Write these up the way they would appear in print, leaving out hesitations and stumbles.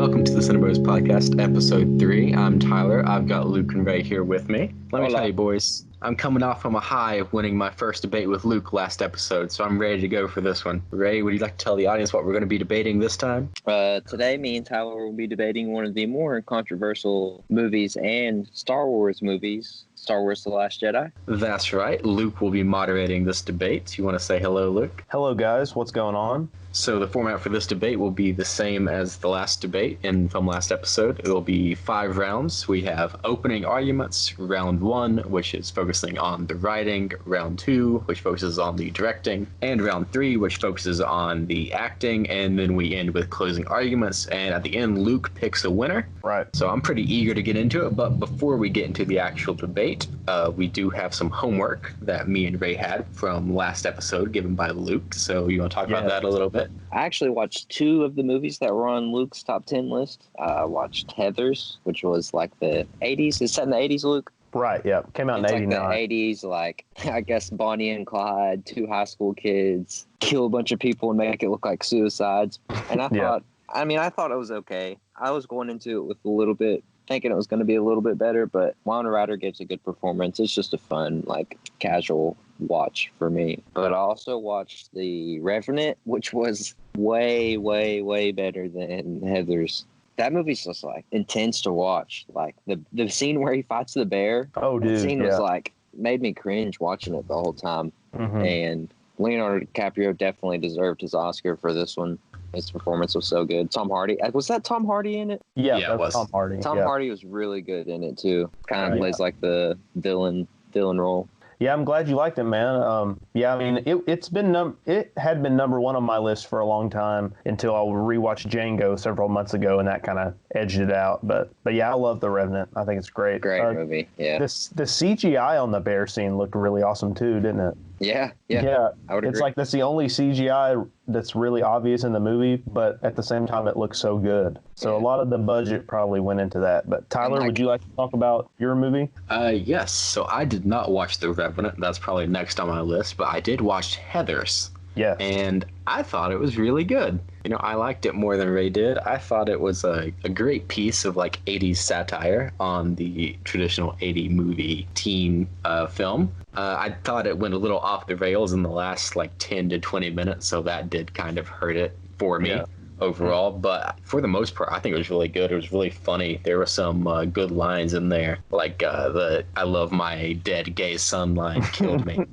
welcome to the Cinebros Podcast, Episode 3. I'm Tyler. I've got Luke and Ray here with me. Let me tell you, boys, I'm coming off from a high of winning my first debate with Luke last episode, so I'm ready to go for this one. Ray, would you like to tell the audience what we're going to be debating this time? Today, me and Tyler will be debating one of the more controversial movies and Star Wars movies, Star Wars The Last Jedi. That's right. Luke will be moderating this debate. You want to say hello, Luke? Hello, guys. What's going on? So the format for this debate will be the same as the last debate from last episode. It will be 5 rounds. We have opening arguments, round 1, which is focusing on the writing, round 2, which focuses on the directing, and round 3, which focuses on the acting, and then we end with closing arguments, and at the end, Luke picks a winner. Right. So I'm pretty eager to get into it, but before we get into the actual debate, we do have some homework that me and Ray had from last episode given by Luke. So you want to talk about that a little bit? I actually watched 2 of the movies that were on Luke's top 10 list. I watched Heathers, which was like the 80s. It's set in the 80s, Luke? Right, yeah. Came out in 89. Like the 80s, like, I guess Bonnie and Clyde, 2 high school kids, kill a bunch of people and make it look like suicides. And I thought, I thought it was okay. I was going into it with a little bit, thinking it was going to be a little bit better, but Winona Ryder gives a good performance. It's just a fun, like, casual watch for me. But I also watched The Revenant, which was way, way, way better than Heathers. That movie's just, like, intense to watch. Like, the scene where he fights the bear, the scene was, like, made me cringe watching it the whole time. Mm-hmm. And Leonardo DiCaprio definitely deserved his Oscar for this one. His performance was so good. Tom Hardy. Was that Tom Hardy in it? Yeah, it was Tom Hardy. Tom Hardy was really good in it, too. Kind of plays like the villain role. Yeah, I'm glad you liked it, man. It had been number 1 on my list for a long time until I rewatched Django several months ago, and that kind of edged it out. But yeah, I love The Revenant. I think it's great. Great movie. Yeah. The CGI on the bear scene looked really awesome too, didn't it? Yeah. I would agree. It's like that's the only CGI that's really obvious in the movie, but at the same time, it looks so good. So a lot of the budget probably went into that. But Tyler, would you like to talk about your movie? Yes. So I did not watch The Revenant. That's probably next on my list, but I did watch Heathers. Yes. And I thought it was really good. You know, I liked it more than Ray did. I thought it was a great piece of like 80s satire on the traditional 80 movie teen film. I thought it went a little off the rails in the last like 10 to 20 minutes, so that did kind of hurt it for me overall. But for the most part, I think it was really good. It was really funny. There were some good lines in there, like the "I love my dead gay son" line killed me.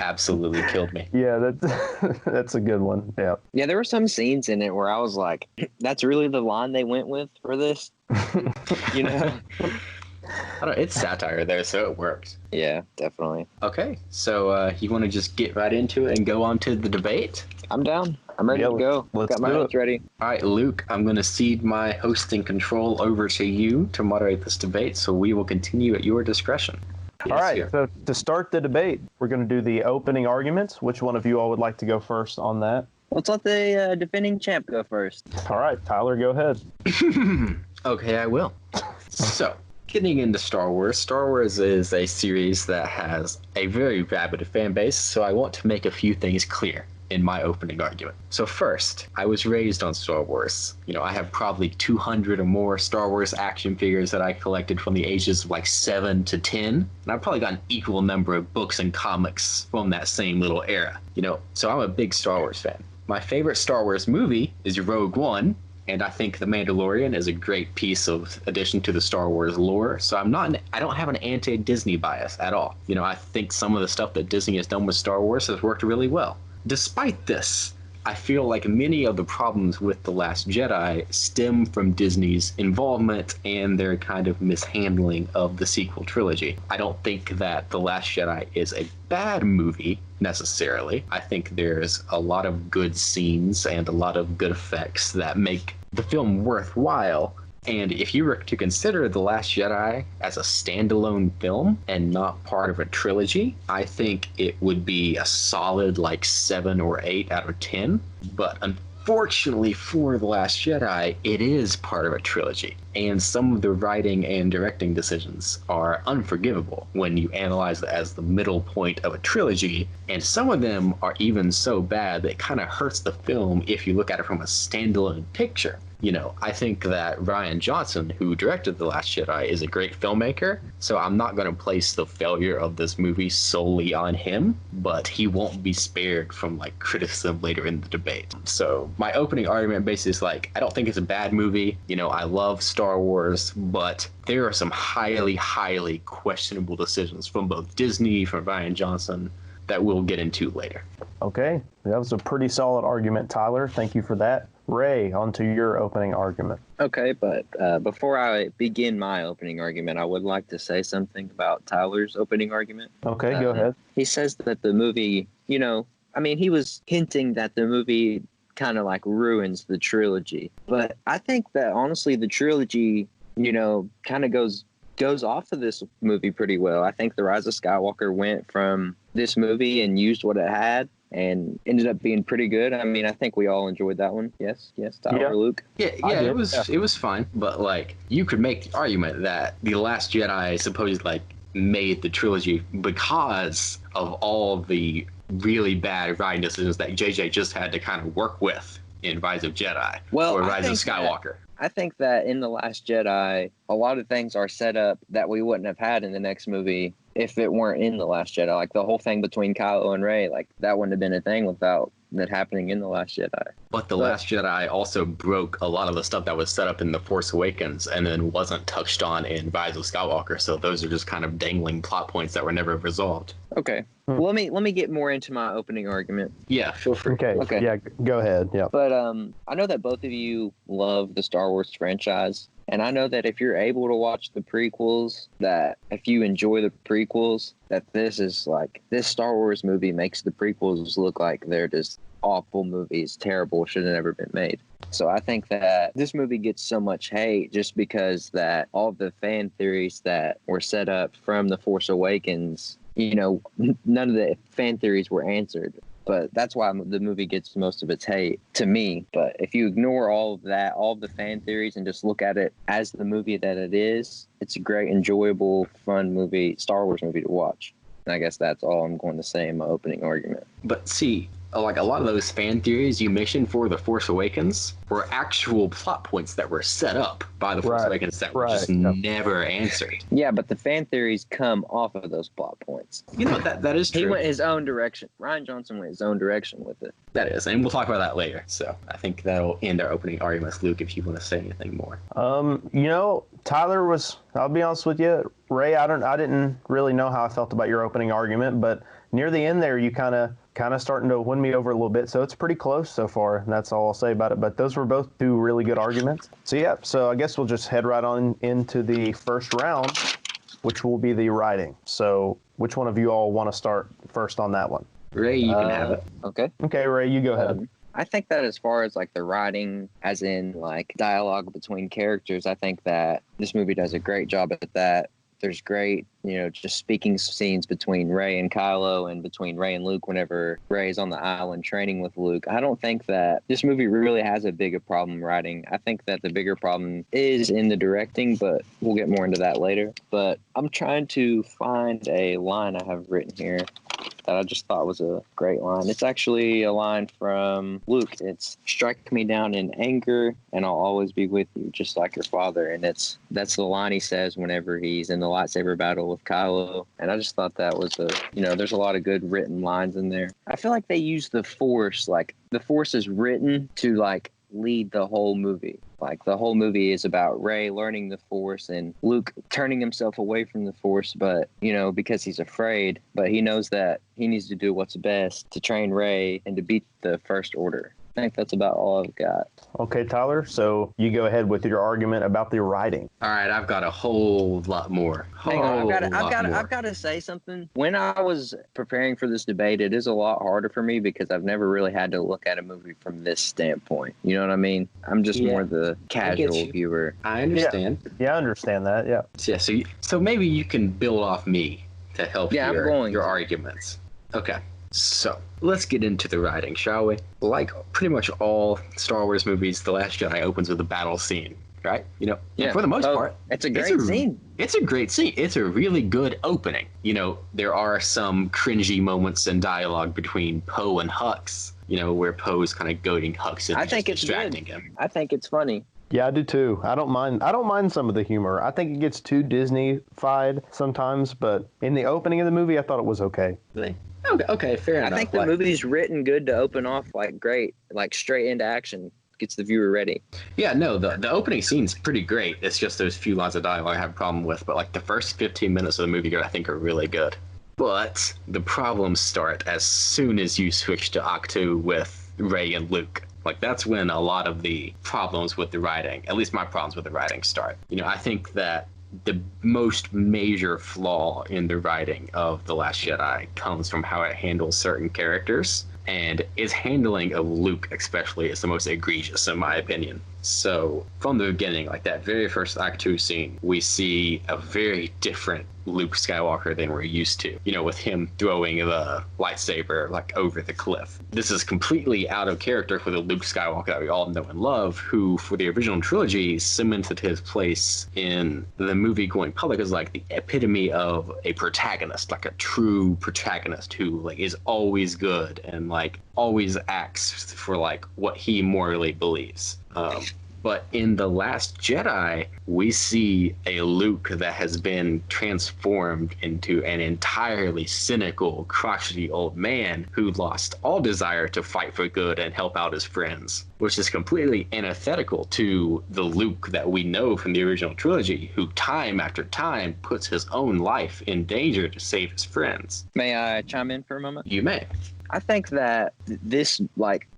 Absolutely killed me. Yeah, that's a good one. Yeah, there were some scenes in it where I was like, that's really the line they went with for this. You know? It's satire there, so it works. Yeah, definitely. Okay, so you want to just get right into it and go on to the debate? I'm down. I'm ready to go. Got my notes ready. All right, Luke, I'm going to cede my hosting control over to you to moderate this debate, so we will continue at your discretion. All right, so to start the debate, we're going to do the opening arguments. Which one of you all would like to go first on that? Let's let the defending champ go first. All right, Tyler, go ahead. Okay, I will. So, getting into Star Wars is a series that has a very rabid fan base, so I want to make a few things clear in my opening argument. So first, I was raised on Star Wars. You know, I have probably 200 or more Star Wars action figures that I collected from the ages of like 7 to 10. And I've probably got an equal number of books and comics from that same little era. You know, so I'm a big Star Wars fan. My favorite Star Wars movie is Rogue One, and I think The Mandalorian is a great piece of addition to the Star Wars lore. So I don't have an anti-Disney bias at all. You know, I think some of the stuff that Disney has done with Star Wars has worked really well. Despite this, I feel like many of the problems with The Last Jedi stem from Disney's involvement and their kind of mishandling of the sequel trilogy. I don't think that The Last Jedi is a bad movie necessarily. I think there's a lot of good scenes and a lot of good effects that make the film worthwhile. And if you were to consider The Last Jedi as a standalone film and not part of a trilogy, I think it would be a solid like 7 or 8 out of 10. But unfortunately for The Last Jedi, it is part of a trilogy. And some of the writing and directing decisions are unforgivable when you analyze it as the middle point of a trilogy. And some of them are even so bad that it kind of hurts the film if you look at it from a standalone picture. I think that Rian Johnson, who directed The Last Jedi, is a great filmmaker. So I'm not going to place the failure of this movie solely on him, but he won't be spared from like criticism later in the debate. So my opening argument basically is like, I don't think it's a bad movie. I love Star Wars, but there are some highly, highly questionable decisions from both Disney, from Rian Johnson, that we'll get into later. Okay, that was a pretty solid argument, Tyler. Thank you for that. Ray, on to your opening argument. Okay, but before I begin my opening argument, I would like to say something about Tyler's opening argument. Okay, go ahead. He says that the movie, he was hinting that the movie kind of like ruins the trilogy. But I think that honestly, the trilogy, kind of goes off of this movie pretty well. I think The Rise of Skywalker went from this movie and used what it had and ended up being pretty good. I mean, I think we all enjoyed that one. Yes, Tyler, Luke. Yeah, it was fine. But like, you could make the argument that The Last Jedi supposedly made the trilogy because of all the really bad writing decisions that JJ just had to kind of work with in Rise of Jedi or Rise of Skywalker. I think that in The Last Jedi, a lot of things are set up that we wouldn't have had in the next movie if it weren't in The Last Jedi. Like the whole thing between Kylo and Rey, like that wouldn't have been a thing without that happening in The Last Jedi. But The Last Jedi also broke a lot of the stuff that was set up in The Force Awakens and then wasn't touched on in Rise of Skywalker. So those are just kind of dangling plot points that were never resolved. Okay. Well, let me get more into my opening argument. Yeah, feel free. Okay. Yeah, go ahead. Yeah. But I know that both of you love the Star Wars franchise. And I know that if you're able to watch the prequels, that if you enjoy the prequels, that this Star Wars movie makes the prequels look like they're just awful movies, terrible, should have never been made. So I think that this movie gets so much hate just because that all the fan theories that were set up from The Force Awakens, none of the fan theories were answered. But that's why the movie gets most of its hate to me. But if you ignore all of that, all of the fan theories, and just look at it as the movie that it is, it's a great, enjoyable, fun movie, Star Wars movie to watch. And I guess that's all I'm going to say in my opening argument. But see, like a lot of those fan theories you mentioned for The Force Awakens were actual plot points that were set up by The Force Awakens that were just never answered. Yeah, but the fan theories come off of those plot points. That is true. He went his own direction. Rian Johnson went his own direction with it. That is, and we'll talk about that later. So I think that'll end our opening arguments. Luke, if you want to say anything more. Tyler was, I'll be honest with you, Ray, I didn't really know how I felt about your opening argument, but near the end there, you kind of starting to win me over a little bit. So it's pretty close so far. And that's all I'll say about it. But those were both two really good arguments. So I guess we'll just head right on into the first round, which will be the writing. So which one of you all want to start first on that one? Ray, you can have it. Okay, Ray, you go ahead. I think that as far as like the writing, as in like dialogue between characters, I think that this movie does a great job at that. There's great, just speaking scenes between Rey and Kylo and between Rey and Luke whenever Rey's on the island training with Luke. I don't think that this movie really has a bigger problem writing. I think that the bigger problem is in the directing, but we'll get more into that later. But I'm trying to find a line I have written here that I just thought was a great line. It's actually a line from Luke. It's "Strike me down in anger and I'll always be with you, just like your father." And that's the line he says whenever he's in the lightsaber battle with Kylo. And I just thought that was there's a lot of good written lines in there. I feel like they use the Force, like the Force is written to like lead the whole movie. Like the whole movie is about Rey learning the Force and Luke turning himself away from the Force, but because he's afraid, but he knows that he needs to do what's best to train Rey and to beat the First Order. I think that's about all I've got. Okay, Tyler, so you go ahead with your argument about the writing. All right, I've got a whole lot more. Hang on, I've got to say something. When I was preparing for this debate, it is a lot harder for me because I've never really had to look at a movie from this standpoint. You know what I mean? I'm just more the casual viewer. I understand. Yeah, I understand that. Yeah. Yeah. So maybe you can build off me to help your arguments. Okay. So let's get into the writing, shall we? Like pretty much all Star Wars movies, The Last Jedi opens with a battle scene, right? For the most part, it's a great scene. It's a great scene. It's a really good opening. There are some cringy moments in dialogue between Poe and Hux, where Poe's kind of goading Hux and distracting him. I think it's funny. Yeah, I do too. I don't mind some of the humor. I think it gets too Disney-fied sometimes, but in the opening of the movie, I thought it was okay. Okay, fair enough. I think the movie's written good to open off great, straight into action. Gets the viewer ready. Yeah, no, the opening scene's pretty great. It's just those few lines of dialogue I have a problem with. But the first 15 minutes of the movie, I think, are really good. But the problems start as soon as you switch to Act 2 with Rey and Luke. That's when a lot of the problems with the writing, at least my problems with the writing, start. I think that the most major flaw in the writing of The Last Jedi comes from how it handles certain characters. And its handling of Luke especially is the most egregious in my opinion. So from the beginning, that very first Act 2 scene, we see a very different Luke Skywalker than we're used to, with him throwing the lightsaber over the cliff. This is completely out of character for the Luke Skywalker that we all know and love, who for the original trilogy cemented his place in the movie going public as the epitome of a protagonist, a true protagonist who is always good and always acts for what he morally believes. But in The Last Jedi, we see a Luke that has been transformed into an entirely cynical, crotchety old man who lost all desire to fight for good and help out his friends, which is completely antithetical to the Luke that we know from the original trilogy, who time after time puts his own life in danger to save his friends. May I chime in for a moment? You may. I think that this,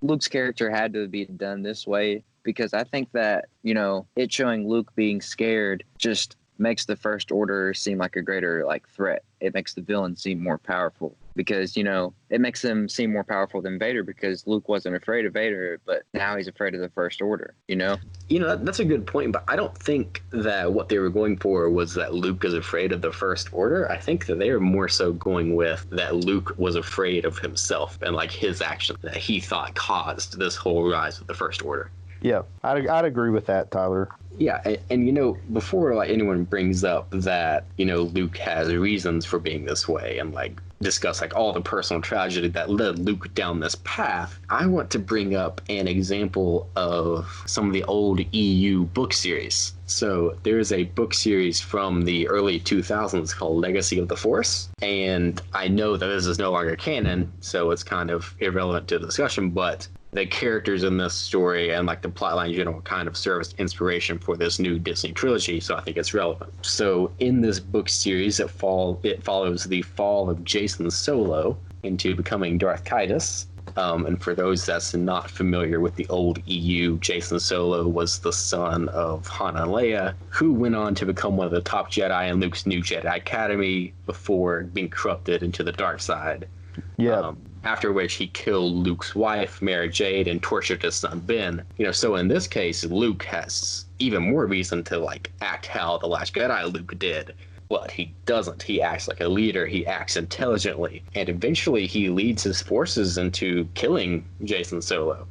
Luke's character had to be done this way because I think that, it showing Luke being scared just makes the First Order seem like a greater threat. It makes the villain seem more powerful because, it makes them seem more powerful than Vader because Luke wasn't afraid of Vader, but now he's afraid of the First Order, That's a good point, but I don't think that what they were going for was that Luke is afraid of the First Order. I think that they were more so going with that Luke was afraid of himself and his action that he thought caused this whole rise of the First Order. Yeah, I'd agree with that, Tyler. Yeah, and before anyone brings up that Luke has reasons for being this way and discuss all the personal tragedy that led Luke down this path, I want to bring up an example of some of the old EU book series. So there's a book series from the early 2000s called Legacy of the Force, and I know that this is no longer canon, so it's kind of irrelevant to the discussion, but the characters in this story and the plotline in general kind of serve as inspiration for this new Disney trilogy, so I think it's relevant. So in this book series, it follows the fall of Jason Solo into becoming Darth Caedus. And for those that's not familiar with the old EU, Jason Solo was the son of Han and Leia, who went on to become one of the top Jedi in Luke's new Jedi Academy before being corrupted into the dark side. Yeah. After which he killed Luke's wife, Mara Jade, and tortured his son Ben. So in this case, Luke has even more reason to act how the Last Jedi Luke did. But he doesn't. He acts like a leader. He acts intelligently. And eventually he leads his forces into killing Jason Solo.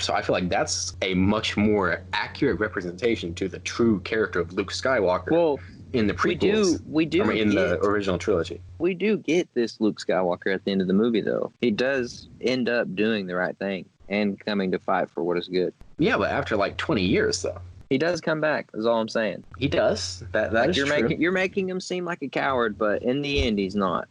So I feel like that's a much more accurate representation to the true character of Luke Skywalker. Well, in the prequels, the original trilogy. We do get this Luke Skywalker at the end of the movie, though. He does end up doing the right thing and coming to fight for what is good. Yeah, but after 20 years, though. He does come back, is all I'm saying. He does. That is true. You're making him seem like a coward, but in the end, he's not.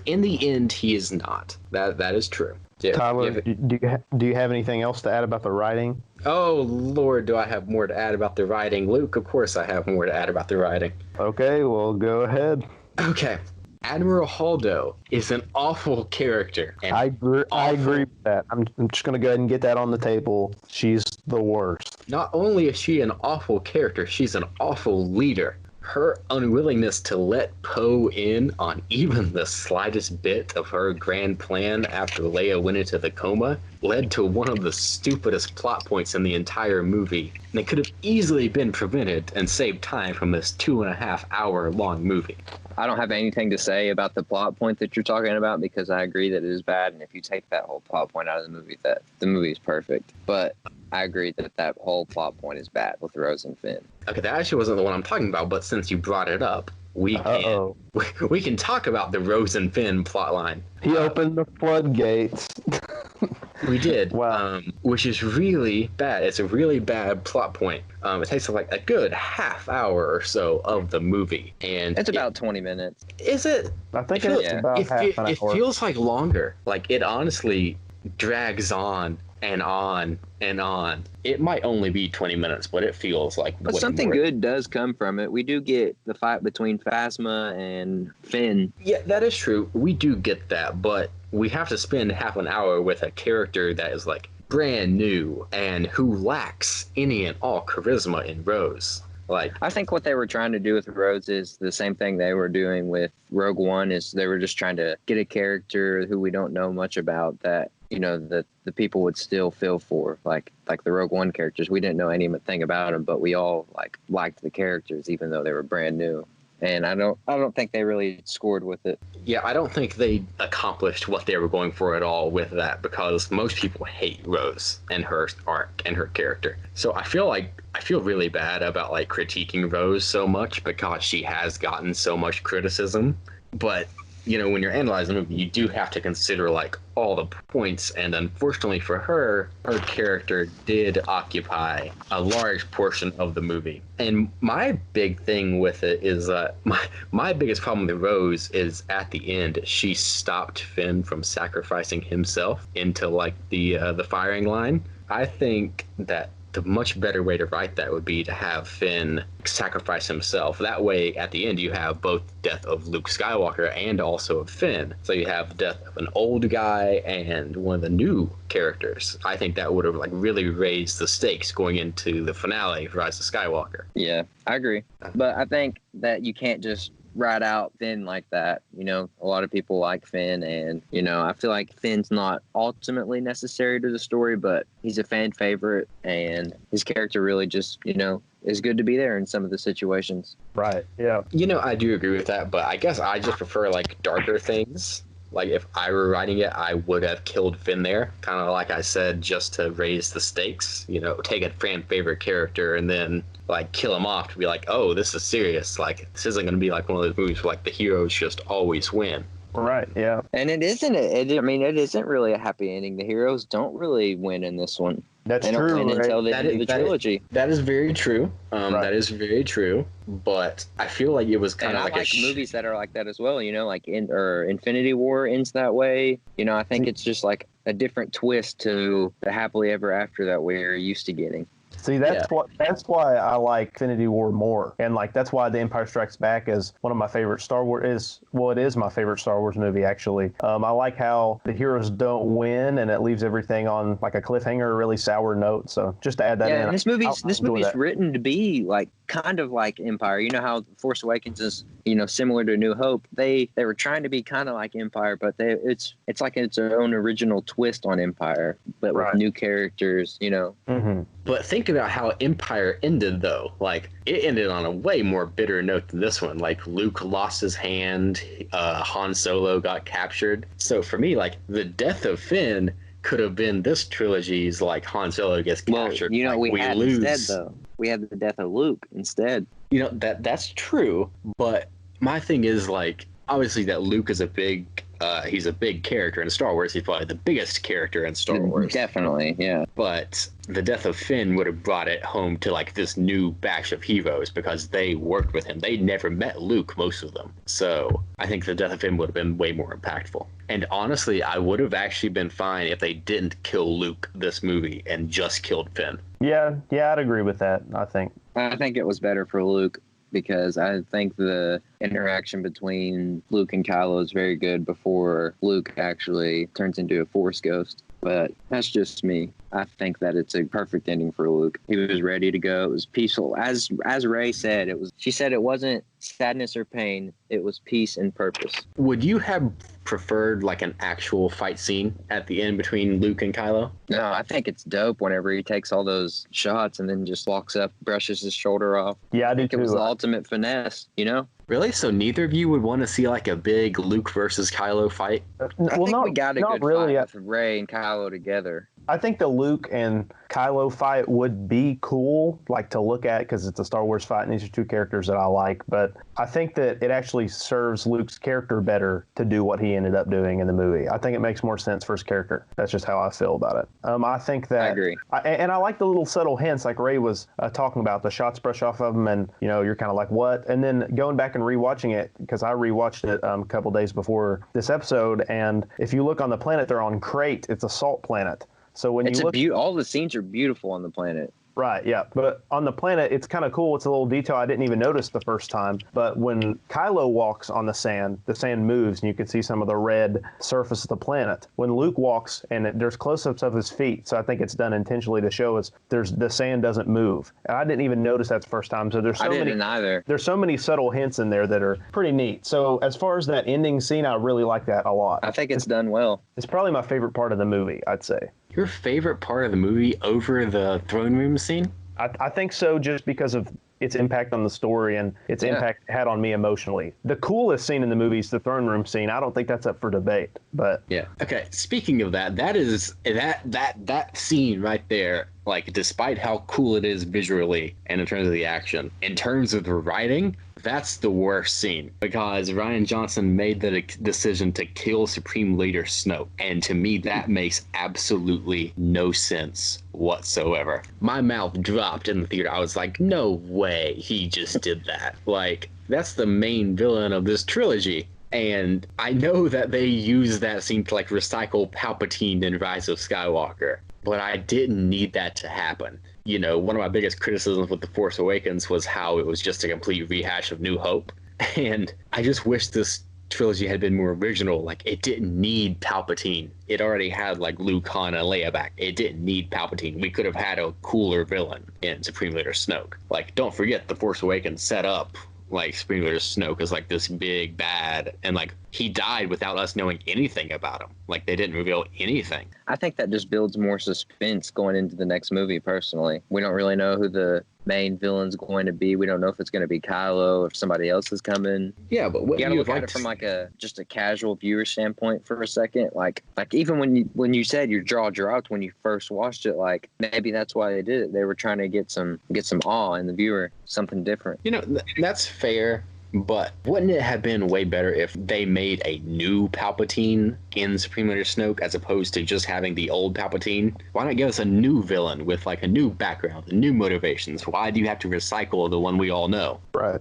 In the end, he is not. That is true. Yeah, Tyler, do you have anything else to add about the writing? Oh, Lord, do I have more to add about the writing? Luke, of course I have more to add about the writing. Okay, well, go ahead. Okay. Admiral Holdo is an awful character. I agree with that. I'm just going to go ahead and get that on the table. She's the worst. Not only is she an awful character, she's an awful leader. Her unwillingness to let Poe in on even the slightest bit of her grand plan after Leia went into the coma led to one of the stupidest plot points in the entire movie. And it could have easily been prevented and saved time from this 2.5 hour long movie. I don't have anything to say about the plot point that you're talking about because I agree that it is bad. And if you take that whole plot point out of the movie, that the movie is perfect. But I agree that whole plot point is bad with Rose and Finn. Okay, that actually wasn't the one I'm talking about, but since you brought it up, we can talk about the Rose and Finn plotline. He opened the floodgates. We did. Wow. which is really bad. It's a really bad plot point. It takes like a good half hour or so of the movie, and It's about 20 minutes. Is it? I think it's about half an hour. It feels like longer. Like it honestly drags on and on and on. It might only be 20 minutes, but it feels like But way something more. good does come from it. We do get the fight between Phasma and Finn. Yeah, that is true. We do get that, but we have to spend half an hour with a character that is like brand new and who lacks any and all charisma in Rose. Like, I think what they were trying to do with Rose is the same thing they were doing with Rogue One. Is they were just trying to get a character who we don't know much about that, you know, that the people would still feel for, like the Rogue One characters. We didn't know anything about them, but we all liked the characters even though they were brand new. And I don't think they really scored with it. yeah, I don't think they accomplished what they were going for at all with that, because most people hate Rose and her arc and her character. So I feel really bad about like critiquing Rose so much because she has gotten so much criticism. But you know, when you're analyzing a movie, you do have to consider like all the points, and unfortunately for her character did occupy a large portion of the movie. And my big thing with it is my biggest problem with Rose is at the end she stopped Finn from sacrificing himself into like the firing line. I think that the much better way to write that would be to have Finn sacrifice himself. That way, at the end, you have both death of Luke Skywalker and also of Finn. So you have the death of an old guy and one of the new characters. I think that would have like really raised the stakes going into the finale of Rise of Skywalker. Yeah, I agree. But I think that you can't just write out Finn like that. You know, a lot of people like Finn, and you know, I feel like Finn's not ultimately necessary to the story, but he's a fan favorite, and his character really just, you know, is good to be there in some of the situations. Right. Yeah. You know, I do agree with that, but I guess I just prefer like darker things. Like if I were writing it, I would have killed Finn there, kind of like I said, just to raise the stakes. You know, take a fan favorite character and then like kill him off to be like, oh, this is serious. Like this isn't going to be like one of those movies where like the heroes just always win. Right. Yeah. And it isn't. I mean, it isn't really a happy ending. The heroes don't really win in this one. That's they don't true. win Right? until the end of the trilogy. That is very true. Right. That is very true. But I feel like it was kind And of I like movies that are like that as well. You know, like Infinity War ends that way. You know, I think it's just like a different twist to the happily ever after that we're used to getting. See, that's why I like Infinity War more, and like that's why The Empire Strikes Back is one of my favorite Star Wars. It is my favorite Star Wars movie actually. I like how the heroes don't win, and it leaves everything on like a cliffhanger, a really sour note. So just to add that in, and this movie's that. written to be like kind of like Empire. You know how Force Awakens is, you know, similar to New Hope. They were trying to be kind of like Empire, but it's like its own original twist on Empire, but with new characters. You know. Mm-hmm. But think about how Empire ended, though. Like, it ended on a way more bitter note than this one. Like, Luke lost his hand, Han Solo got captured. So for me, like, the death of Finn could have been this trilogy's, like, Han Solo gets captured. Well, you know, like, we had lose. instead, though. We had the death of Luke instead. You know, that's true. But my thing is, like, obviously that Luke is he's a big character in Star Wars. He's probably the biggest character in Star Wars. Definitely, yeah. But the death of Finn would have brought it home to like this new batch of heroes because they worked with him. They never met Luke, most of them. So I think the death of Finn would have been way more impactful. And honestly, I would have actually been fine if they didn't kill Luke this movie and just killed Finn. Yeah, I'd agree with that. I think it was better for Luke, because I think the interaction between Luke and Kylo is very good before Luke actually turns into a Force ghost. But that's just me. I think that it's a perfect ending for Luke. He was ready to go. It was peaceful. As Rey said, she said it wasn't sadness or pain. It was peace and purpose. Would you have preferred like an actual fight scene at the end between Luke and Kylo? No, I think it's dope whenever he takes all those shots and then just walks up, brushes his shoulder off. Yeah, I do think too. It was the ultimate finesse, you know? Really? So neither of you would want to see like a big Luke versus Kylo fight? I think we got a good fight with Rey and Kylo together. I think the Luke and Kylo fight would be cool, like to look at, because it's a Star Wars fight, and these are two characters that I like. But I think that it actually serves Luke's character better to do what he ended up doing in the movie. I think it makes more sense for his character. That's just how I feel about it. I think that I agree, and I like the little subtle hints, like Ray was talking about. The shots brush off of him, and you're kind of like, what? And then going back and rewatching it, because I rewatched it a couple days before this episode, and if you look on the planet they're on, Crate, it's a salt planet. So when you look, all the scenes are beautiful on the planet. Right, yeah. But on the planet, it's kind of cool. It's a little detail I didn't even notice the first time. But when Kylo walks on the sand moves, and you can see some of the red surface of the planet. When Luke walks, and there's close-ups of his feet, so I think it's done intentionally to show us the sand doesn't move. And I didn't even notice that the first time. So I didn't either. There's so many subtle hints in there that are pretty neat. So as far as that ending scene, I really like that a lot. I think it's done well. It's probably my favorite part of the movie, I'd say. Your favorite part of the movie over the throne room scene? I think so, just because of its impact on the story and its impact it had on me emotionally. The coolest scene in the movie is the throne room scene. I don't think that's up for debate, but yeah. Okay. Speaking of that scene right there, like, despite how cool it is visually and in terms of the action, in terms of the writing, that's the worst scene, because Rian Johnson made the decision to kill Supreme Leader Snoke. And to me, that makes absolutely no sense whatsoever. My mouth dropped in the theater. I was like, no way he just did that. Like, that's the main villain of this trilogy. And I know that they use that scene to, like, recycle Palpatine in Rise of Skywalker, but I didn't need that to happen. One of my biggest criticisms with The Force Awakens was how it was just a complete rehash of New Hope. And I just wish this trilogy had been more original. Like, it didn't need Palpatine. It already had, like, Luke, Han, and Leia back. It didn't need Palpatine. We could have had a cooler villain in Supreme Leader Snoke. Like, don't forget, The Force Awakens set up, like, Supreme Leader Snoke as, like, this big bad, and, like, he died without us knowing anything about him. Like, they didn't reveal anything. I think that just builds more suspense going into the next movie, personally. We don't really know who the main villain's going to be. We don't know if it's going to be Kylo, if somebody else is coming. Yeah, but what you gotta look at it from, like, just a casual viewer standpoint for a second. Like even when you said your jaw dropped when you first watched it, like, maybe that's why they did it. They were trying to get some awe in the viewer, something different. That's fair. But wouldn't it have been way better if they made a new Palpatine in Supreme Leader Snoke as opposed to just having the old Palpatine? Why not give us a new villain with, like, a new background, new motivations? Why do you have to recycle the one we all know? Right.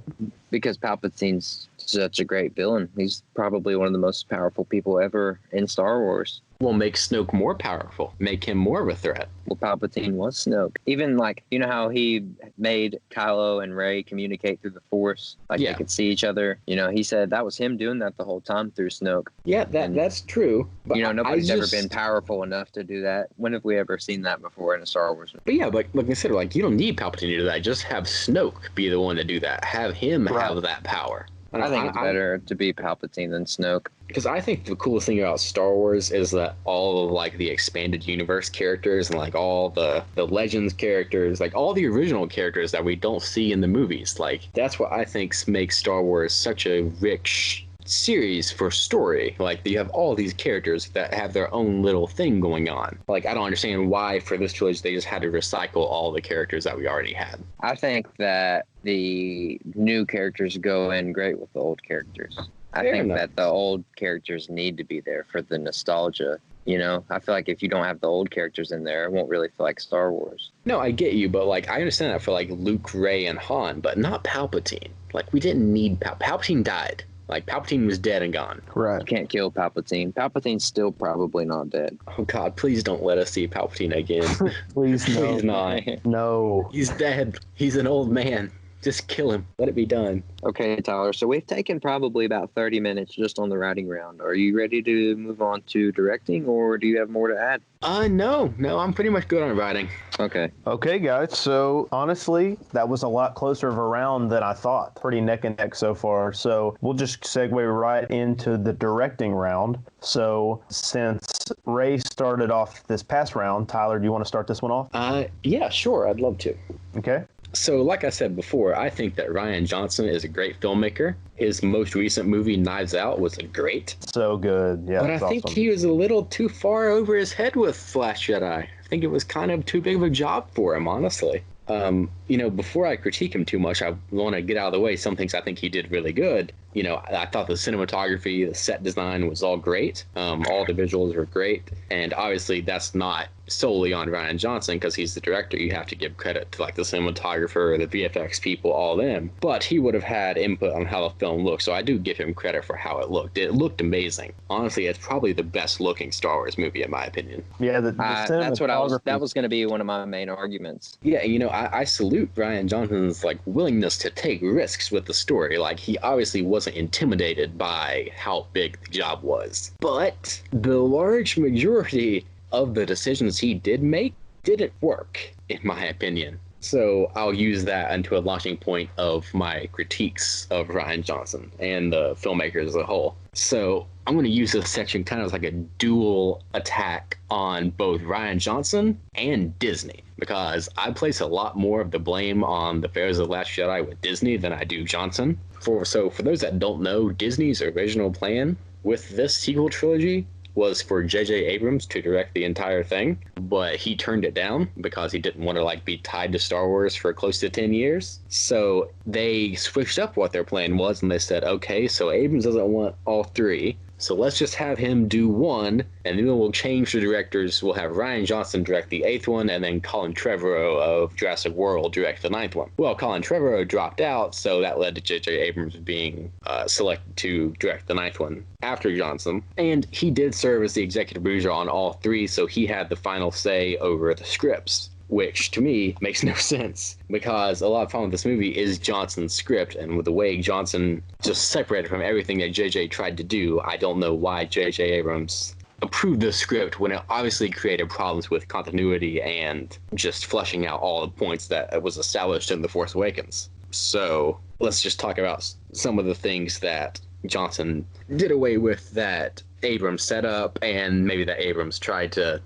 Because Palpatine's such a great villain. He's probably one of the most powerful people ever in Star Wars. Well, make Snoke more powerful. Make him more of a threat. Well, Palpatine was Snoke. Even, like, how he made Kylo and Rey communicate through the Force? Like, they could see each other. He said that was him doing that the whole time through Snoke. Yeah, that's true. But nobody's ever been powerful enough to do that. When have we ever seen that before in a Star Wars movie? But yeah, but like I said, like, you don't need Palpatine to do that. Just have Snoke be the one to do that. Have him have that power. I think it's better to be Palpatine than Snoke. Because I think the coolest thing about Star Wars is that all of, like, the expanded universe characters and, like, all the Legends characters, like, all the original characters that we don't see in the movies. Like, that's what I think makes Star Wars such a rich series for story. Like, you have all these characters that have their own little thing going on. Like, I don't understand why for this trilogy they just had to recycle all the characters that we already had. I think that the new characters go in great with the old characters. I think that the old characters need to be there for the nostalgia. I feel like if you don't have the old characters in there, it won't really feel like Star Wars. No, I get you, but, like, I understand that for, like, Luke, Rey, and Han, but not Palpatine. Like, we didn't need Palpatine died. Like, Palpatine was dead and gone. Right. You can't kill Palpatine. Palpatine's still probably not dead. Oh, God, please don't let us see Palpatine again. Please, no. Please not. No. He's dead. He's an old man. Just kill him. Let it be done. Okay, Tyler. So we've taken probably about 30 minutes just on the writing round. Are you ready to move on to directing, or do you have more to add? No. I'm pretty much good on writing. Okay. Okay, guys. So honestly, that was a lot closer of a round than I thought. Pretty neck and neck so far. So we'll just segue right into the directing round. So since Ray started off this past round, Tyler, do you want to start this one off? Yeah, sure. I'd love to. Okay. So, like I said before, I think that Rian Johnson is a great filmmaker. His most recent movie, Knives Out, was great. So good. Yeah. But I think awesome. he was a little too far over his head with Last Jedi. I think it was kind of too big of a job for him, honestly. Before I critique him too much, I want to get out of the way some things I think he did really good. I thought the cinematography, the set design was all great. All the visuals were great. And obviously that's not solely on Rian Johnson because he's the director. You have to give credit to like the cinematographer, the VFX people, all them. But he would have had input on how the film looked. So I do give him credit for how it looked. It looked amazing. Honestly, it's probably the best looking Star Wars movie in my opinion. Yeah, that's what that was going to be one of my main arguments. Yeah, I salute Rian Johnson's like willingness to take risks with the story. Like he obviously wasn't intimidated by how big the job was. But the large majority of the decisions he did make didn't work, in my opinion. So I'll use that into a launching point of my critiques of Rian Johnson and the filmmakers as a whole. So I'm going to use this section kind of like a dual attack on both Rian Johnson and Disney, because I place a lot more of the blame on the affairs of The Last Jedi with Disney than I do Johnson. For those that don't know, Disney's original plan with this sequel trilogy was for J.J. Abrams to direct the entire thing, but he turned it down because he didn't want to be tied to Star Wars for close to 10 years. So they switched up what their plan was, and they said, okay, so Abrams doesn't want all three, so let's just have him do one, and then we'll change the directors. We'll have Rian Johnson direct the 8th one, and then Colin Trevorrow of Jurassic World direct the 9th one. Well, Colin Trevorrow dropped out, so that led to J.J. Abrams being selected to direct the 9th one after Johnson. And he did serve as the executive producer on all three, so he had the final say over the scripts, which to me makes no sense because a lot of problem with this movie is Johnson's script, and with the way Johnson just separated from everything that JJ tried to do, I don't know why JJ Abrams approved the script when it obviously created problems with continuity and just fleshing out all the points that was established in The Force Awakens. So let's just talk about some of the things that Johnson did away with that Abrams set up, and maybe that Abrams tried to,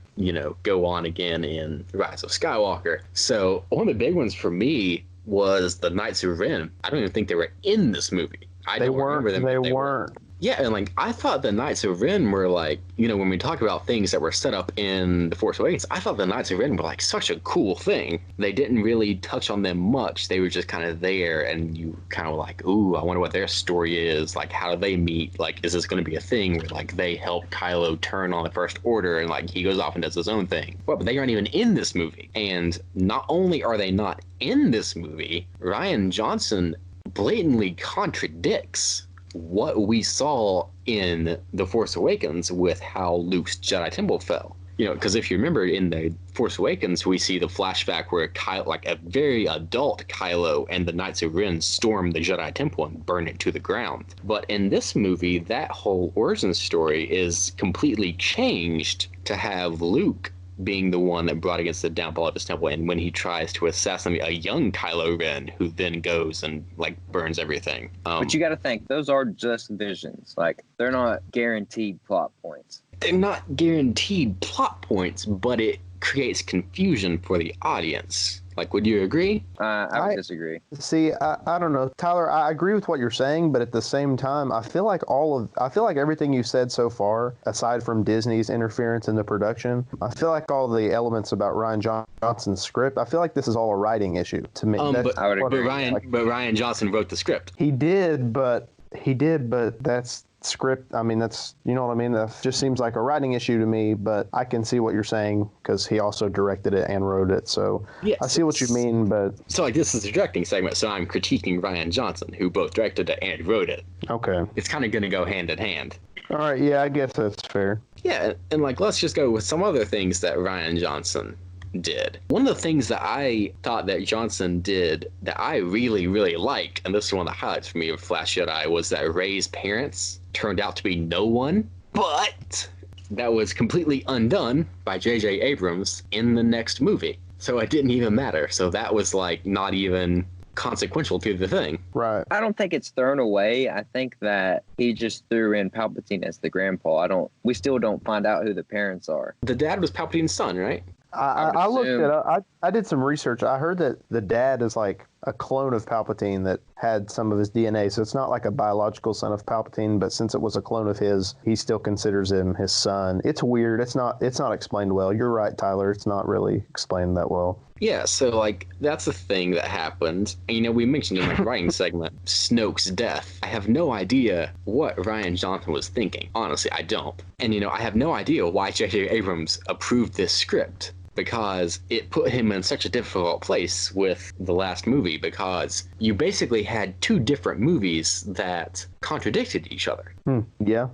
go on again in Rise of Skywalker. So one of the big ones for me was the Knights of Ren. I don't even think they were in this movie. They weren't. Yeah, and I thought the Knights of Ren were when we talk about things that were set up in The Force Awakens, I thought the Knights of Ren were such a cool thing. They didn't really touch on them much. They were just kind of there, and you kind of ooh, I wonder what their story is. How do they meet? Is this going to be a thing where they help Kylo turn on the First Order and he goes off and does his own thing? Well, but they aren't even in this movie. And not only are they not in this movie, Rian Johnson blatantly contradicts what we saw in The Force Awakens with how Luke's Jedi Temple fell. Because if you remember in The Force Awakens, we see the flashback where Kylo, a very adult Kylo and the Knights of Ren storm the Jedi Temple and burn it to the ground. But in this movie, that whole origin story is completely changed to have Luke being the one that brought against the downfall of his temple, and when he tries to assassinate a young Kylo Ren who then goes and burns everything. But you got to think, those are just visions. They're not guaranteed plot points. They're not guaranteed plot points, but it creates confusion for the audience. Would you agree? I would disagree. See, I don't know, Tyler. I agree with what you're saying, but at the same time, I feel like everything you said so far, aside from Disney's interference in the production, I feel like all the elements about Rian Johnson's script, I feel like this is all a writing issue to me. But Rian Johnson wrote the script. He did, but that's script. That's, you know what I mean? That just seems like a writing issue to me, but I can see what you're saying because he also directed it and wrote it. So yes, I see what you mean, but. So this is a directing segment, so I'm critiquing Rian Johnson, who both directed it and wrote it. Okay. It's kind of going to go hand in hand. All right. Yeah, I guess that's fair. Yeah. And let's just go with some other things that Rian Johnson did. One of the things that I thought that Johnson did that I really, really liked, and this is one of the highlights for me of Last Jedi, was that Rey's parents turned out to be no one, but that was completely undone by J.J. Abrams in the next movie. So it didn't even matter. So that was not even consequential to the thing. Right. I don't think it's thrown away. I think that he just threw in Palpatine as the grandpa. We still don't find out who the parents are. The dad was Palpatine's son, right? I looked it up. I did some research. I heard that the dad is like a clone of Palpatine that had some of his DNA. So it's not like a biological son of Palpatine, but since it was a clone of his, he still considers him his son. It's weird. It's not explained well. You're right, Tyler. It's not really explained that well. Yeah, so like that's the thing that happened. And, you know, we mentioned in the writing segment Snoke's death. I have no idea what Rian Johnson was thinking. Honestly, I don't. And, you know, I have no idea why J.J. Abrams approved this script, because it put him in such a difficult place with the last movie, because you basically had two different movies that contradicted each other. Yeah.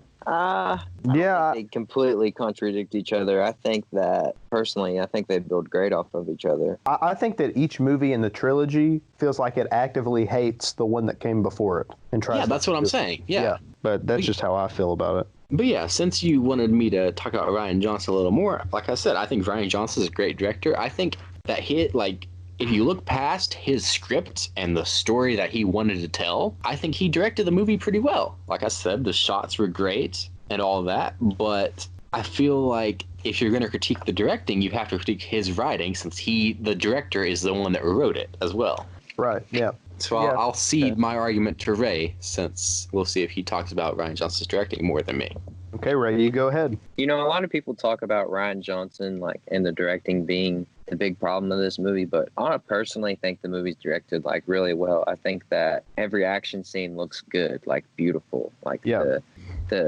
They completely contradict each other. I think that, personally, I think they build great off of each other. I think that each movie in the trilogy feels like it actively hates the one that came before it. And tries that's what I'm saying. Yeah. But that's just how I feel about it. But yeah, since you wanted me to talk about Rian Johnson a little more, like I said, I think Rian Johnson is a great director. I think that if you look past his script and the story that he wanted to tell, I think he directed the movie pretty well. Like I said, the shots were great and all that, but I feel like if you're going to critique the directing, you have to critique his writing, since the director, is the one that wrote it as well. Right, yeah. So I'll cede my argument to Ray, since we'll see if he talks about Rian Johnson's directing more than me. Okay, Ray, you go ahead. You know, a lot of people talk about Rian Johnson, like, and the directing being the big problem of this movie, but I personally think the movie's directed, like, really well. I think that every action scene looks good, like, beautiful. Like, the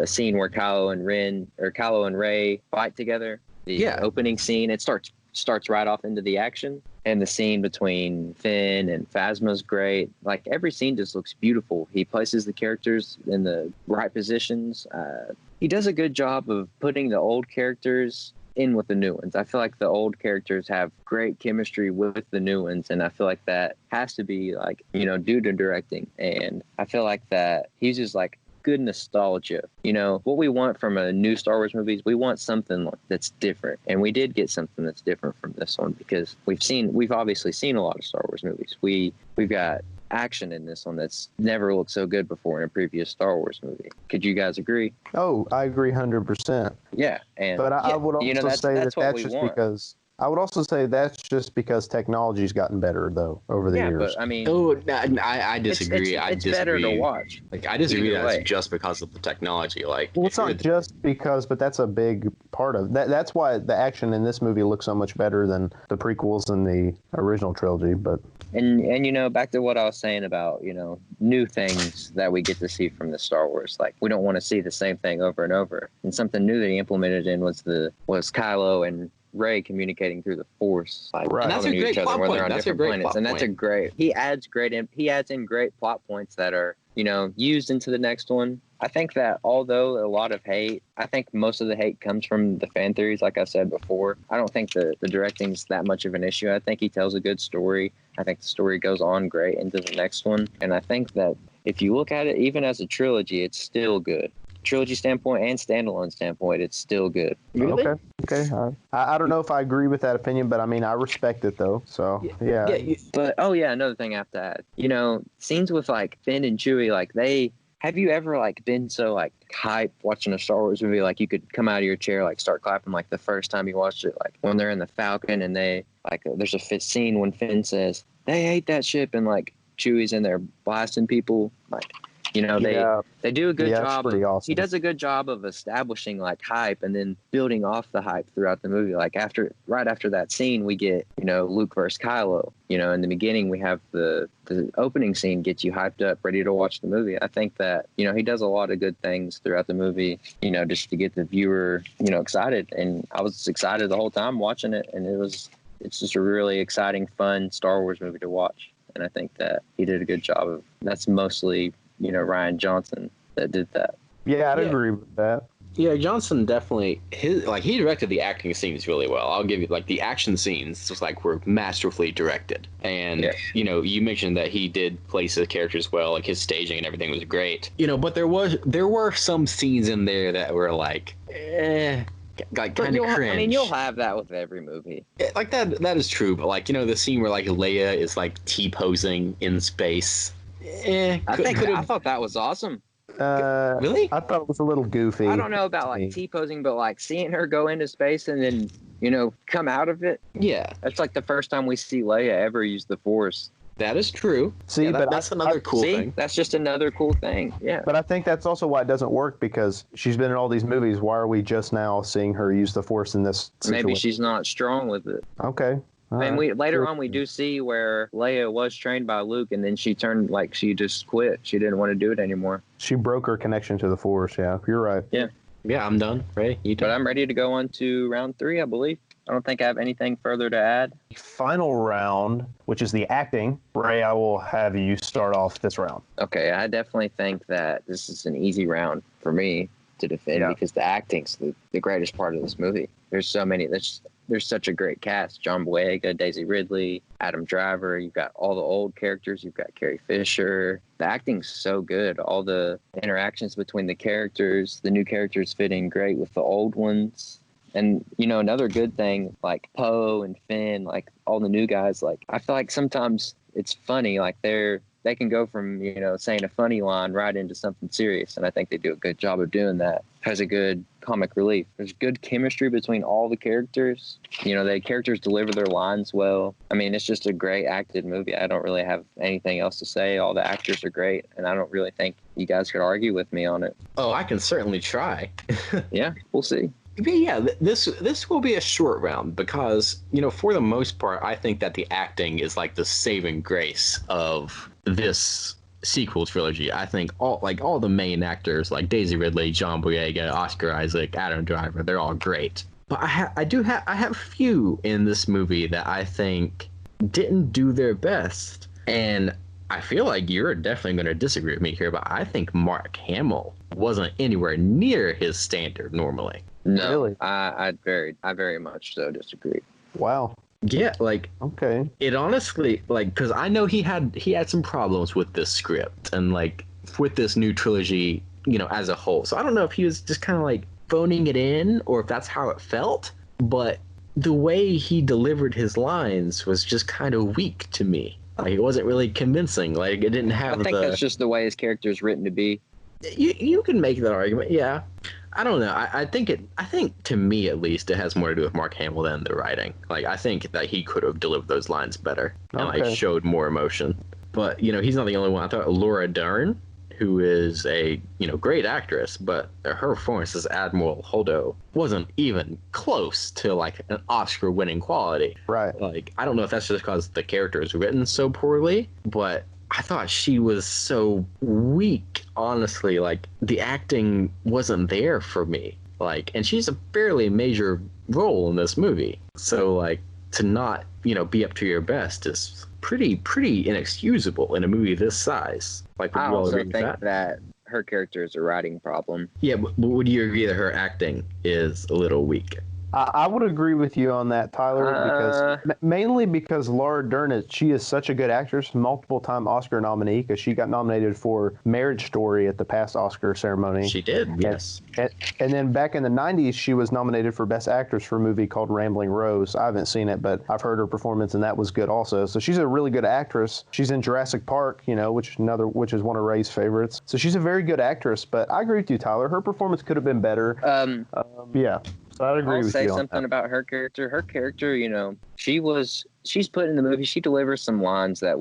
scene where Kylo and Rey fight together, the opening scene, it starts right off into the action. And the scene between Finn and Phasma's great. Like, every scene just looks beautiful. He places the characters in the right positions. He does a good job of putting the old characters in with the new ones. I feel like the old characters have great chemistry with the new ones, and I feel like that has to be, like, you know, due to directing. And I feel like that he's just like good nostalgia. You know, what we want from a new Star Wars movies, we want something that's different. And we did get something that's different from this one, because we've obviously seen a lot of Star Wars movies. We've got action in this one that's never looked so good before in a previous Star Wars movie. Could you guys agree? Oh, I agree 100%. Yeah. But I would also say that's just because I would also say that's just because technology's gotten better, though, over the years. Yeah, but I mean... I disagree. It's better to watch. Like, I disagree that it's just because of the technology. Like, well, it's not just because, but that's a big part of that. That's why the action in this movie looks so much better than the prequels and the original trilogy. But and you know, back to what I was saying about, you know, new things that we get to see from the Star Wars. Like, we don't want to see the same thing over and over. And something new that he implemented in was Kylo and Rey communicating through the Force, like, right. And that's a great plot point. That's a great plot point. And that's a great. He adds in great plot points that are, you know, used into the next one. I think that although a lot of hate, I think most of the hate comes from the fan theories, like I said before. I don't think the directing's that much of an issue. I think he tells a good story. I think the story goes on great into the next one. And I think that if you look at it, even as a trilogy, it's still good. Trilogy standpoint and standalone standpoint, it's still good. Really? Okay. I don't know if I agree with that opinion, but I mean, I respect it though. So yeah. But another thing I have to add. You know, scenes with like Finn and Chewie, like have you ever like been so like hyped watching a Star Wars movie, like you could come out of your chair, like start clapping like the first time you watched it, like when they're in the Falcon and they like there's a scene when Finn says they hate that ship and like Chewie's in there blasting people, like. You know, they do a good job. Awesome. He does a good job of establishing like hype and then building off the hype throughout the movie. Like right after that scene, we get, you know, Luke versus Kylo. You know, in the beginning, we have the opening scene gets you hyped up, ready to watch the movie. I think that, you know, he does a lot of good things throughout the movie, you know, just to get the viewer, you know, excited. And I was excited the whole time watching it. And it's just a really exciting, fun Star Wars movie to watch. And I think that he did a good job of, that's mostly, you know, Rian Johnson that did that. Yeah, I'd agree with that. Yeah, Johnson definitely he directed the acting scenes really well. I'll give you like the action scenes just like were masterfully directed. And you know, you mentioned that he did place the characters well, like his staging and everything was great. You know, but there were some scenes in there that were like like kind of cringe. I mean, you'll have that with every movie. Like that is true, but like, you know, the scene where like Leia is like T-posing in space. I thought that was awesome. Really? I thought it was a little goofy. I don't know about like T-posing, but like seeing her go into space and then come out of it. Yeah, That's like the first time we see Leia ever use the Force. that is true. See, Yeah, but that's another cool See, thing. that's just another cool thing. Yeah. But I think that's also why it doesn't work, because she's been in all these movies. Why are we just now seeing her use the Force in this situation? Maybe she's not strong with it. Okay. And later on we do see where Leia was trained by Luke, and then she turned, like, she just quit. She didn't want to do it anymore. She broke her connection to the Force. Yeah, you're right. Yeah, I'm done. Ready? You done? But I'm ready to go on to round 3, I believe. I don't think I have anything further to add. Final round, which is the acting. Ray, I will have you start off this round. Okay, I definitely think that this is an easy round for me to defend because the acting's the greatest part of this movie. There's so many. There's such a great cast. John Boyega, Daisy Ridley, Adam Driver. You've got all the old characters. You've got Carrie Fisher. The acting's so good. All the interactions between the characters. The new characters fit in great with the old ones. And, another good thing, like Poe and Finn, like all the new guys, like I feel like sometimes it's funny. Like they can go from, saying a funny line right into something serious. And I think they do a good job of doing that. Has a good comic relief. There's good chemistry between all the characters. The characters deliver their lines well. I mean, it's just a great acted movie. I don't really have anything else to say. All the actors are great. And I don't really think you guys could argue with me on it. Oh, I can certainly try. Yeah, we'll see. But yeah, this will be a short round because, for the most part, I think that the acting is like the saving grace of this sequel trilogy. I think all the main actors like Daisy Ridley, John Boyega, Oscar Isaac, Adam Driver, they're all great. But I have few in this movie that I think didn't do their best. And I feel like you're definitely going to disagree with me here, but I think Mark Hamill wasn't anywhere near his standard normally. No, Really? I very much so disagree. Wow. Yeah, Okay. it honestly, because I know he had some problems with this script and with this new trilogy, as a whole. So I don't know if he was just kind of phoning it in or if that's how it felt, but the way he delivered his lines was just kind of weak to me. It wasn't really convincing. It didn't have I think that's just the way his character is written to be. You can make that argument, yeah. I don't know. I think to me at least it has more to do with Mark Hamill than the writing. I think that he could have delivered those lines better and showed more emotion. But he's not the only one. I thought Laura Dern, who is a great actress, but her performance as Admiral Holdo wasn't even close to an Oscar-winning quality. Right. I don't know if that's just because the character is written so poorly, but I thought she was so weak, honestly. The acting wasn't there for me. And she's a fairly major role in this movie. So, to not, be up to your best is pretty inexcusable in a movie this size. Would I you all also agree with think that her character is a writing problem. Yeah, but would you agree that her acting is a little weak? I would agree with you on that, Tyler, mainly because Laura Dern she is such a good actress, multiple-time Oscar nominee, because she got nominated for Marriage Story at the past Oscar ceremony. She did, yes. And then back in the 90s, she was nominated for Best Actress for a movie called Rambling Rose. I haven't seen it, but I've heard her performance, and that was good also. So she's a really good actress. She's in Jurassic Park, which is one of Ray's favorites. So she's a very good actrut, but I agree with you, Tyler. Her performance could have been better. Yeah. So I'd agree with you. I'll say something about her character. Her character, she's put in the movie. She delivers some lines that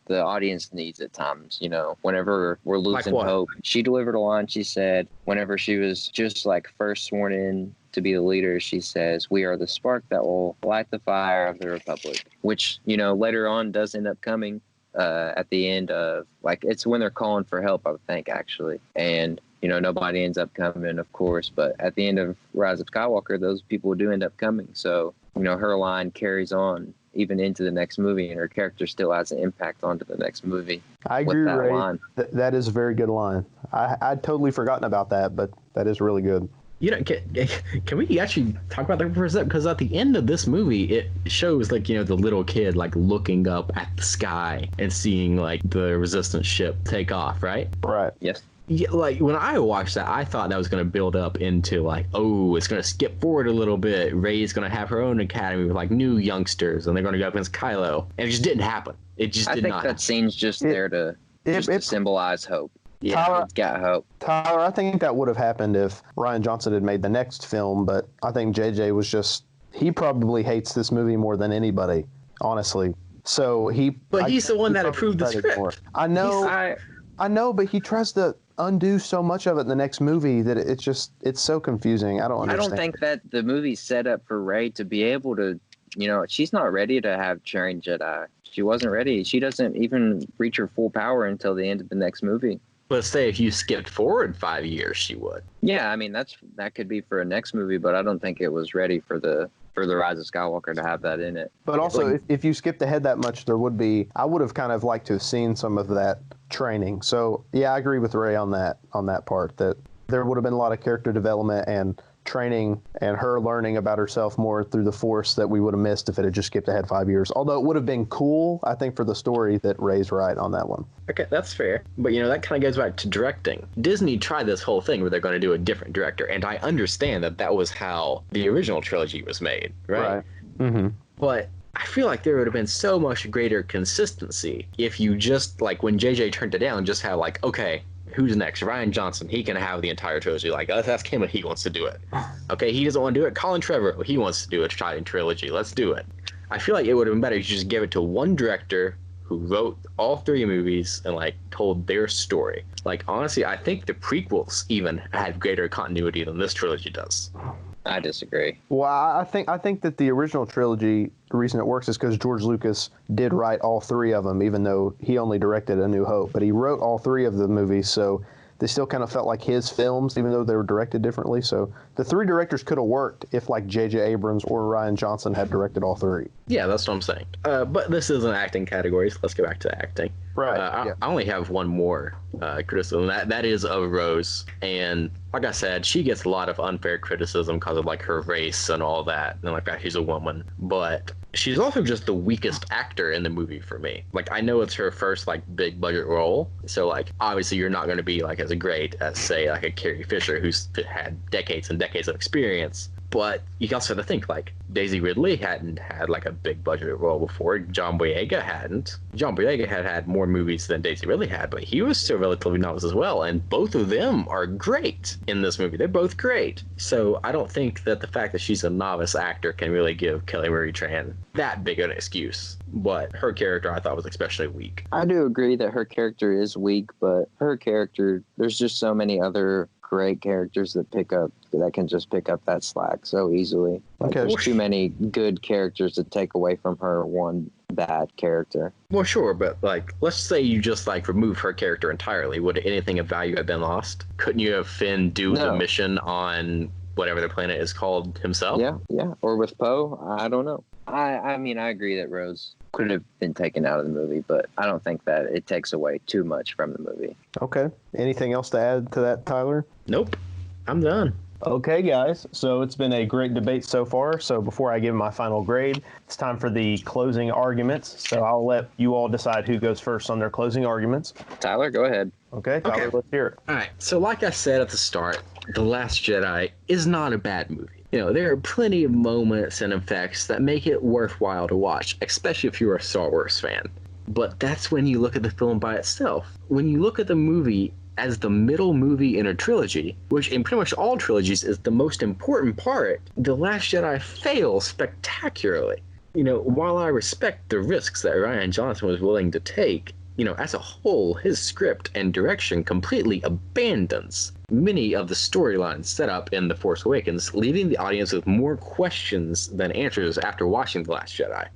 the audience needs at times. Whenever we're losing hope, she delivered a line. She said, whenever she was just first sworn in to be the leader, she says, "We are the spark that will light the fire of the Republic," which later on does end up coming at the end of it's when they're calling for help, I would think, actually, and. Nobody ends up coming, of course, but at the end of Rise of Skywalker, those people do end up coming. So, her line carries on even into the next movie, and her character still has an impact onto the next movie. I agree, Ray. That is a very good line. I'd totally forgotten about that, but that is really good. Can we actually talk about that for a second? Because at the end of this movie, it shows the little kid looking up at the sky and seeing the Resistance ship take off, right? Right. Yes. Yeah, when I watched that, I thought that was going to build up into it's going to skip forward a little bit. Rey's going to have her own academy with new youngsters, and they're going to go up against Kylo. And it just didn't happen. It just did not. I think that scene's just there to symbolize hope. Yeah, Tyler, it's got hope. Tyler, I think that would have happened if Rian Johnson had made the next film, but I think JJ was just he probably hates this movie more than anybody, honestly. So he's the one that approved the script. I know, but he tries to undo so much of it in the next movie that it's so confusing. I don't understand. I don't think that the movie's set up for Rey to be able to, she's not ready to have trained Jedi. She wasn't ready. She doesn't even reach her full power until the end of the next movie. Let's say if you skipped forward 5 years, she would. Yeah, I mean that could be for a next movie, but I don't think it was ready for the Rise of Skywalker to have that in it. But also, if you skipped ahead that much, I would have kind of liked to have seen some of that training. So yeah, I agree with Ray on that part, that there would have been a lot of character development and training and her learning about herself more through the Force that we would have missed if it had just skipped ahead 5 years. Although it would have been cool, I think, for the story, that Ray's right on that one. Okay, that's fair. But, that kind of goes back to directing. Disney tried this whole thing where they're going to do a different director, and I understand that was how the original trilogy was made, right? Mm-hmm. But I feel like there would have been so much greater consistency if you just, like, when JJ turned it down, just have, like, okay, who's next? Rian Johnson. He can have the entire trilogy. Like, let's ask him if he wants to do it. Okay, he doesn't want to do it. Colin Trevorrow, he wants to do a trilogy. Let's do it. I feel like it would have been better if you just give it to one director who wrote all 3 movies and, like, told their story. Like, honestly, I think the prequels even had greater continuity than this trilogy does. I disagree. Well, I think that the original trilogy, the reason it works is because George Lucas did write all 3 of them, even though he only directed A New Hope. But he wrote all 3 of the movies, so they still kind of felt like his films, even though they were directed differently. So the 3 directors could have worked if, like, J.J. Abrams or Rian Johnson had directed all 3. Yeah, that's what I'm saying. But this is an acting category, so let's go back to acting. Right. I only have one more criticism. That is of Rose. And like I said, she gets a lot of unfair criticism because of, like, her race and all that. And, like, that she's a woman. But she's also just the weakest actor in the movie for me. Like, I know it's her first, like, big budget role. So, like, obviously you're not going to be, like, as great as, say, like, a Carrie Fisher who's had decades and decades of experience. But you also have to think, like, Daisy Ridley hadn't had, like, a big budget role before. John Boyega hadn't. John Boyega had more movies than Daisy Ridley had, but he was still relatively novice as well. And both of them are great in this movie. They're both great. So I don't think that the fact that she's a novice actor can really give Kelly Marie Tran that big an excuse. But her character, I thought, was especially weak. I do agree that her character is weak, but her character, there's just so many other great characters that can just pick up that slack so easily. Like, there's too many good characters to take away from her one bad character. Well, sure, but, like, let's say you just, like, remove her character entirely. Would anything of value have been lost? Couldn't you have Finn do the mission on whatever the planet is called himself? Yeah. Or with Poe, I don't know. I mean, I agree that Rose could have been taken out of the movie, but I don't think that it takes away too much from the movie. Okay. Anything else to add to that, Tyler? Nope. I'm done. Okay, guys. So it's been a great debate so far. So before I give my final grade, it's time for the closing arguments. So I'll let you all decide who goes first on their closing arguments. Tyler, go ahead. Okay, Tyler, let's hear it. All right. So like I said at the start, The Last Jedi is not a bad movie. There are plenty of moments and effects that make it worthwhile to watch, especially if you're a Star Wars fan. But that's when you look at the film by itself. When you look at the movie as the middle movie in a trilogy, which in pretty much all trilogies is the most important part, The Last Jedi fails spectacularly. While I respect the risks that Rian Johnson was willing to take, as a whole, his script and direction completely abandons many of the storylines set up in The Force Awakens, leaving the audience with more questions than answers after watching The Last Jedi.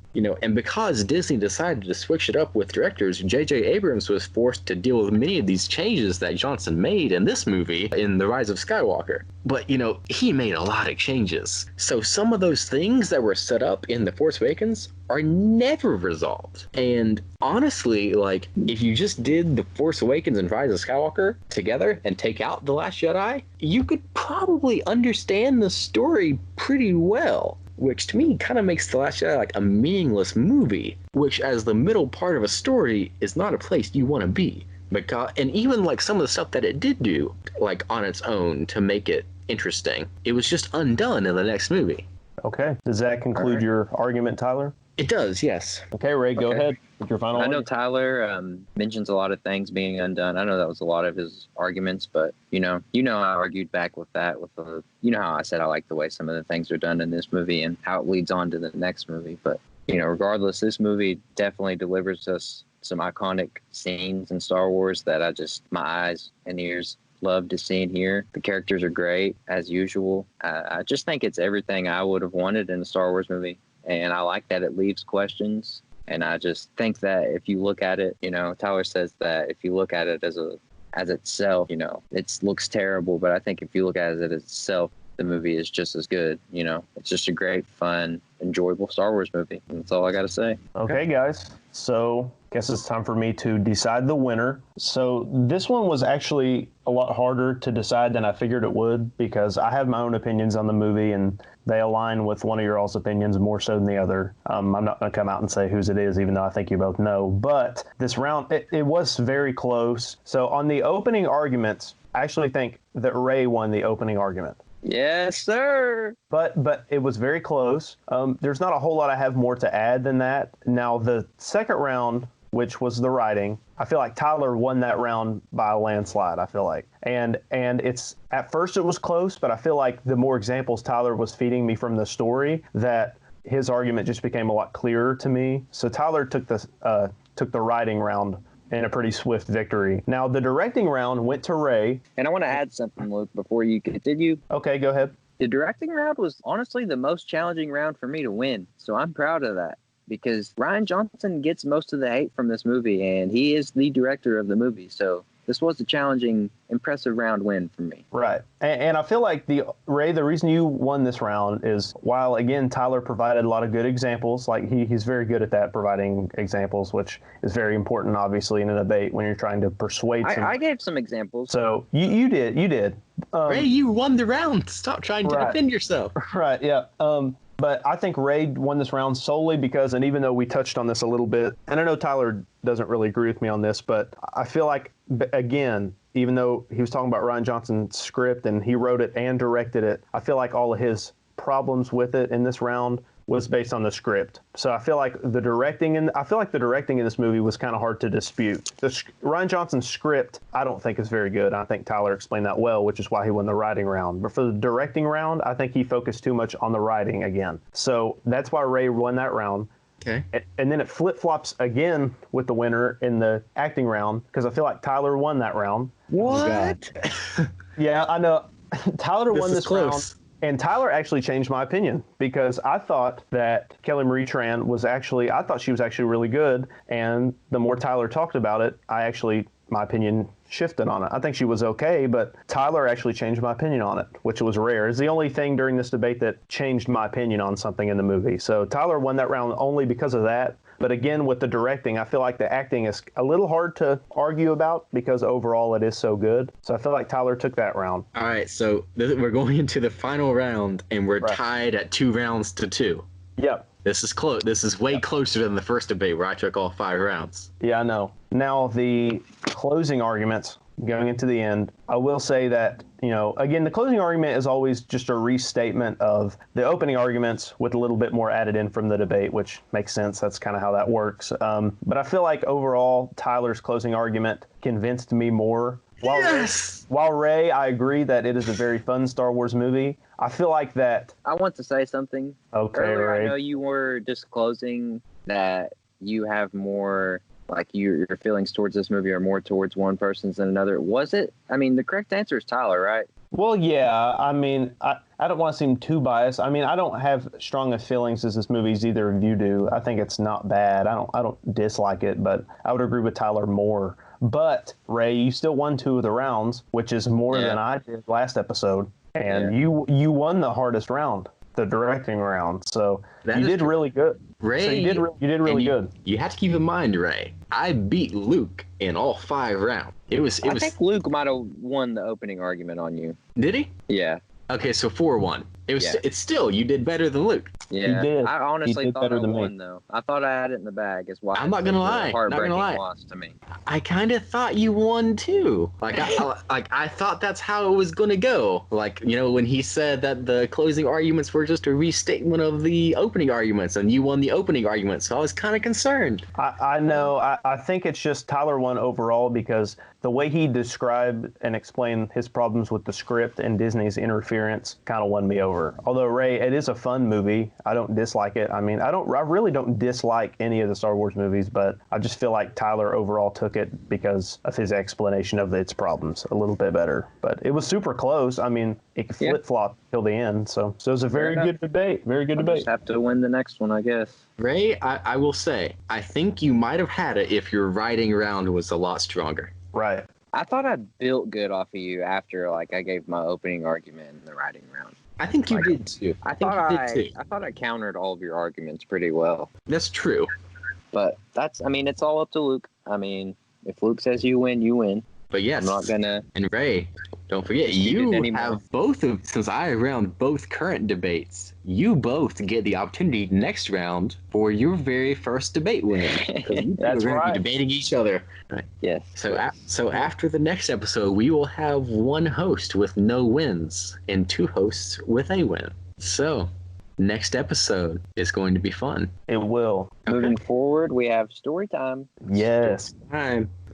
And because Disney decided to switch it up with directors, J.J. Abrams was forced to deal with many of these changes that Johnson made in this movie, in The Rise of Skywalker. But, he made a lot of changes. So some of those things that were set up in The Force Awakens are never resolved. And honestly, like, if you just did The Force Awakens and Rise of Skywalker together and take out The Last Jedi, you could probably understand the story pretty well. Which to me kind of makes The Last Jedi like a meaningless movie, which as the middle part of a story is not a place you want to be. And even like some of the stuff that it did do, like on its own to make it interesting, it was just undone in the next movie. Okay. Does that conclude your argument, Tyler? It does, yes. Okay, Ray, go ahead with your final I know one. Tyler mentions a lot of things being undone. I know that was a lot of his arguments, but I argued back with that how I said I like the way some of the things are done in this movie and how it leads on to the next movie. But regardless, this movie definitely delivers us some iconic scenes in Star Wars that my eyes and ears love to see and hear. The characters are great as usual. I just think it's everything I would have wanted in a Star Wars movie. And I like that it leaves questions. And I just think that if you look at it, Tyler says that if you look at it as itself, it looks terrible. But I think if you look at it as itself, the movie is just as good. It's just a great, fun, enjoyable Star Wars movie. And that's all I got to say. Okay, guys. So I guess it's time for me to decide the winner. So this one was actually a lot harder to decide than I figured it would, because I have my own opinions on the movie and they align with one of your all's opinions more so than the other. I'm not going to come out and say whose it is, even though I think you both know. But this round, it was very close. So on the opening arguments, I actually think that Ray won the opening argument. Yes, sir. But it was very close. There's not a whole lot I have more to add than that. Now, the second round, which was the writing, I feel like Tyler won that round by a landslide, I feel like. And it's, at first it was close, but I feel like the more examples Tyler was feeding me from the story, that his argument just became a lot clearer to me. So Tyler took the writing round in a pretty swift victory. Now, the directing round went to Ray. And I want to add something, Luke, before you continue. Okay, go ahead. The directing round was honestly the most challenging round for me to win. So I'm proud of that, because Rian Johnson gets most of the hate from this movie, and he is the director of the movie. So this was a challenging, impressive round win for me. Right. And I feel like, Ray, the reason you won this round is, while, again, Tyler provided a lot of good examples, like he's very good at that, providing examples, which is very important, obviously, in a debate when you're trying to persuade I gave some examples. So you did. Ray, you won the round. Stop trying to defend yourself. Right, yeah. But I think Ray won this round solely because, and even though we touched on this a little bit, and I know Tyler doesn't really agree with me on this, but I feel like, again, even though he was talking about Rian Johnson's script and he wrote it and directed it, I feel like all of his problems with it in this round was based on the script. So I feel like the directing in this movie was kind of hard to dispute. Rian Johnson's script, I don't think is very good. I think Tyler explained that well, which is why he won the writing round. But for the directing round, I think he focused too much on the writing again. So that's why Ray won that round. Okay. And then it flip-flops again with the winner in the acting round, because I feel like Tyler won that round. What? Yeah, I know. Tyler won this close. round. And Tyler actually changed my opinion, because I thought that Kelly Marie Tran I thought she was actually really good. And the more Tyler talked about it, my opinion shifted on it. I think she was okay, but Tyler actually changed my opinion on it, which was rare. It's the only thing during this debate that changed my opinion on something in the movie. So Tyler won that round only because of that. But again, with the directing, I feel like the acting is a little hard to argue about, because overall it is so good. So I feel like Tyler took that round. All right, so we're going into the final round, and we're tied at 2-2. Yep. This is close. This is way closer than the first debate where I took all 5 rounds. Yeah, I know. Now, the closing arguments going into the end, I will say that, again, the closing argument is always just a restatement of the opening arguments with a little bit more added in from the debate, which makes sense. That's kind of how that works. But I feel like overall, Tyler's closing argument convinced me more. While Ray, I agree that it is a very fun Star Wars movie. I feel like that. I want to say something. Okay, earlier, Ray. I know you were disclosing that you have more, like, your feelings towards this movie are more towards one person's than another. Was it? I mean, the correct answer is Tyler, right? Well, yeah. I mean, I don't want to seem too biased. I mean, I don't have strong of feelings as this movie as either of you do. I think it's not bad. I don't dislike it, but I would agree with Tyler more. But Ray, you still won 2 of the rounds, which is more than I did last episode, and you won the hardest round, the directing round. So you did really good. Ray, so you did really good. You have to keep in mind, Ray, I beat Luke in all 5 rounds. I think Luke might have won the opening argument on you. Did he? Yeah. Okay, so 4-1. It's still, you did better than Luke. Yeah, did. I honestly did thought better I than me. won, though. I thought I had it in the bag. Is why I'm not gonna lie. Heartbreaking loss to me. I kind of thought you won too. I thought that's how it was gonna go. Like, you know, when he said that the closing arguments were just a restatement of the opening arguments, and you won the opening argument, so I was kind of concerned. I know. I think it's just Tyler won overall because the way he described and explained his problems with the script and Disney's interference kind of won me over. Although, Ray, it is a fun movie. I don't dislike it. I mean, I really don't dislike any of the Star Wars movies, but I just feel like Tyler overall took it because of his explanation of its problems a little bit better. But it was super close. I mean, it flip-flopped till the end. So it was a very good debate. Very good debate. Just have to win the next one, I guess. Ray, I will say, I think you might have had it if your writing round was a lot stronger. Right. I thought I built good off of you after I gave my opening argument in the writing round. I think you did too. I thought I countered all of your arguments pretty well. That's true. But it's all up to Luke. I mean, if Luke says you win, you win. But yes, I'm not gonna. And Ray, don't forget, you have since I round both current debates, you both get the opportunity next round for your very first debate win. That's right. Be debating each other. Right. Yes. So after the next episode, we will have one host with no wins and two hosts with a win. So next episode is going to be fun. It will. Okay. Moving forward, we have story time. Yes.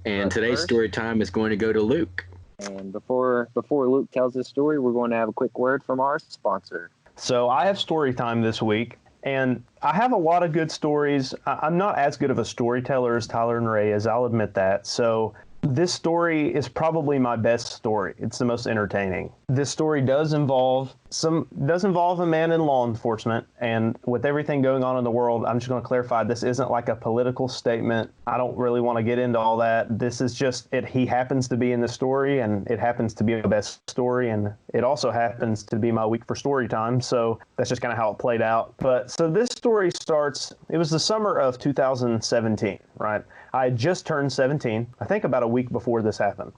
And today's story time is going to go to Luke. And before Luke tells his story, we're going to have a quick word from our sponsor. So I have story time this week, and I have a lot of good stories. I'm not as good of a storyteller as Tyler and Ray, as I'll admit that. So this story is probably my best story. It's the most entertaining. This story does involve a man in law enforcement, and with everything going on in the world, I'm just going to clarify, this isn't like a political statement. I don't really want to get into all that. This is just it. He happens to be in the story, and it happens to be my best story, and it also happens to be my week for story time. So that's just kind of how it played out. But so this story starts, it was the summer of 2017, right? I had just turned 17, I think about a week before this happened.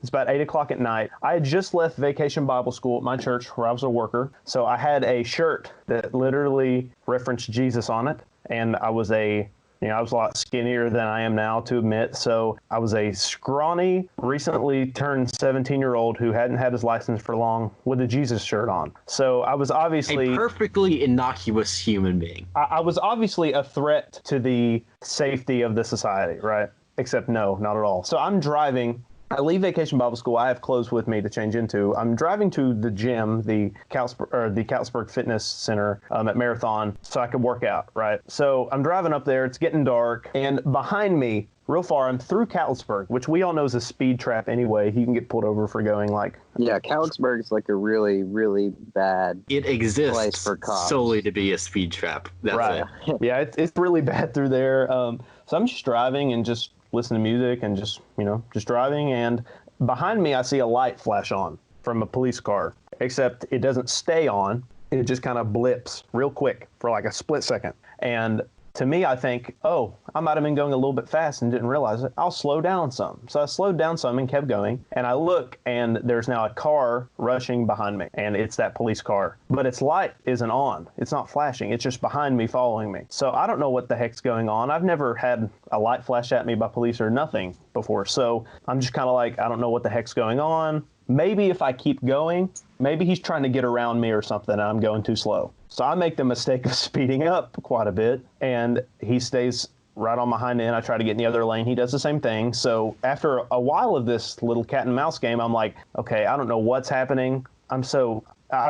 It's about 8 o'clock at night. I had just left Vacation Bible School at my church where I was a worker. So I had a shirt that literally referenced Jesus on it. And I was a lot skinnier than I am now, to admit. So I was a scrawny, recently turned 17-year-old who hadn't had his license for long with a Jesus shirt on. So I was obviously a perfectly innocuous human being. I was obviously a threat to the safety of the society, right? Except no, not at all. So I'm driving. I leave Vacation Bible School. I have clothes with me to change into. I'm driving to the gym, the Coutsburg Fitness Center at Marathon, so I could work out, right? So I'm driving up there. It's getting dark. And behind me, real far, I'm through Coutsburg, which we all know is a speed trap anyway. You can get pulled over for going like... Yeah, Coutsburg's like a really, really bad It exists place for cops. Solely to be a speed trap. That's right. it. Yeah, it's really bad through there. So I'm just driving and just listening to music and just driving, and behind me I see a light flash on from a police car, except it doesn't stay on. It just kind of blips real quick for like a split second. And to me, I think, oh, I might have been going a little bit fast and didn't realize it. I'll slow down some. So I slowed down some and kept going. And I look, and there's now a car rushing behind me. And it's that police car. But its light isn't on. It's not flashing. It's just behind me, following me. So I don't know what the heck's going on. I've never had a light flash at me by police or nothing before. So I'm just kind of like, I don't know what the heck's going on. Maybe if I keep going, maybe he's trying to get around me or something, and I'm going too slow. So I make the mistake of speeding up quite a bit, and he stays right on my hind end. I try to get in the other lane. He does the same thing. So after a while of this little cat and mouse game, I'm like, okay, I don't know what's happening. I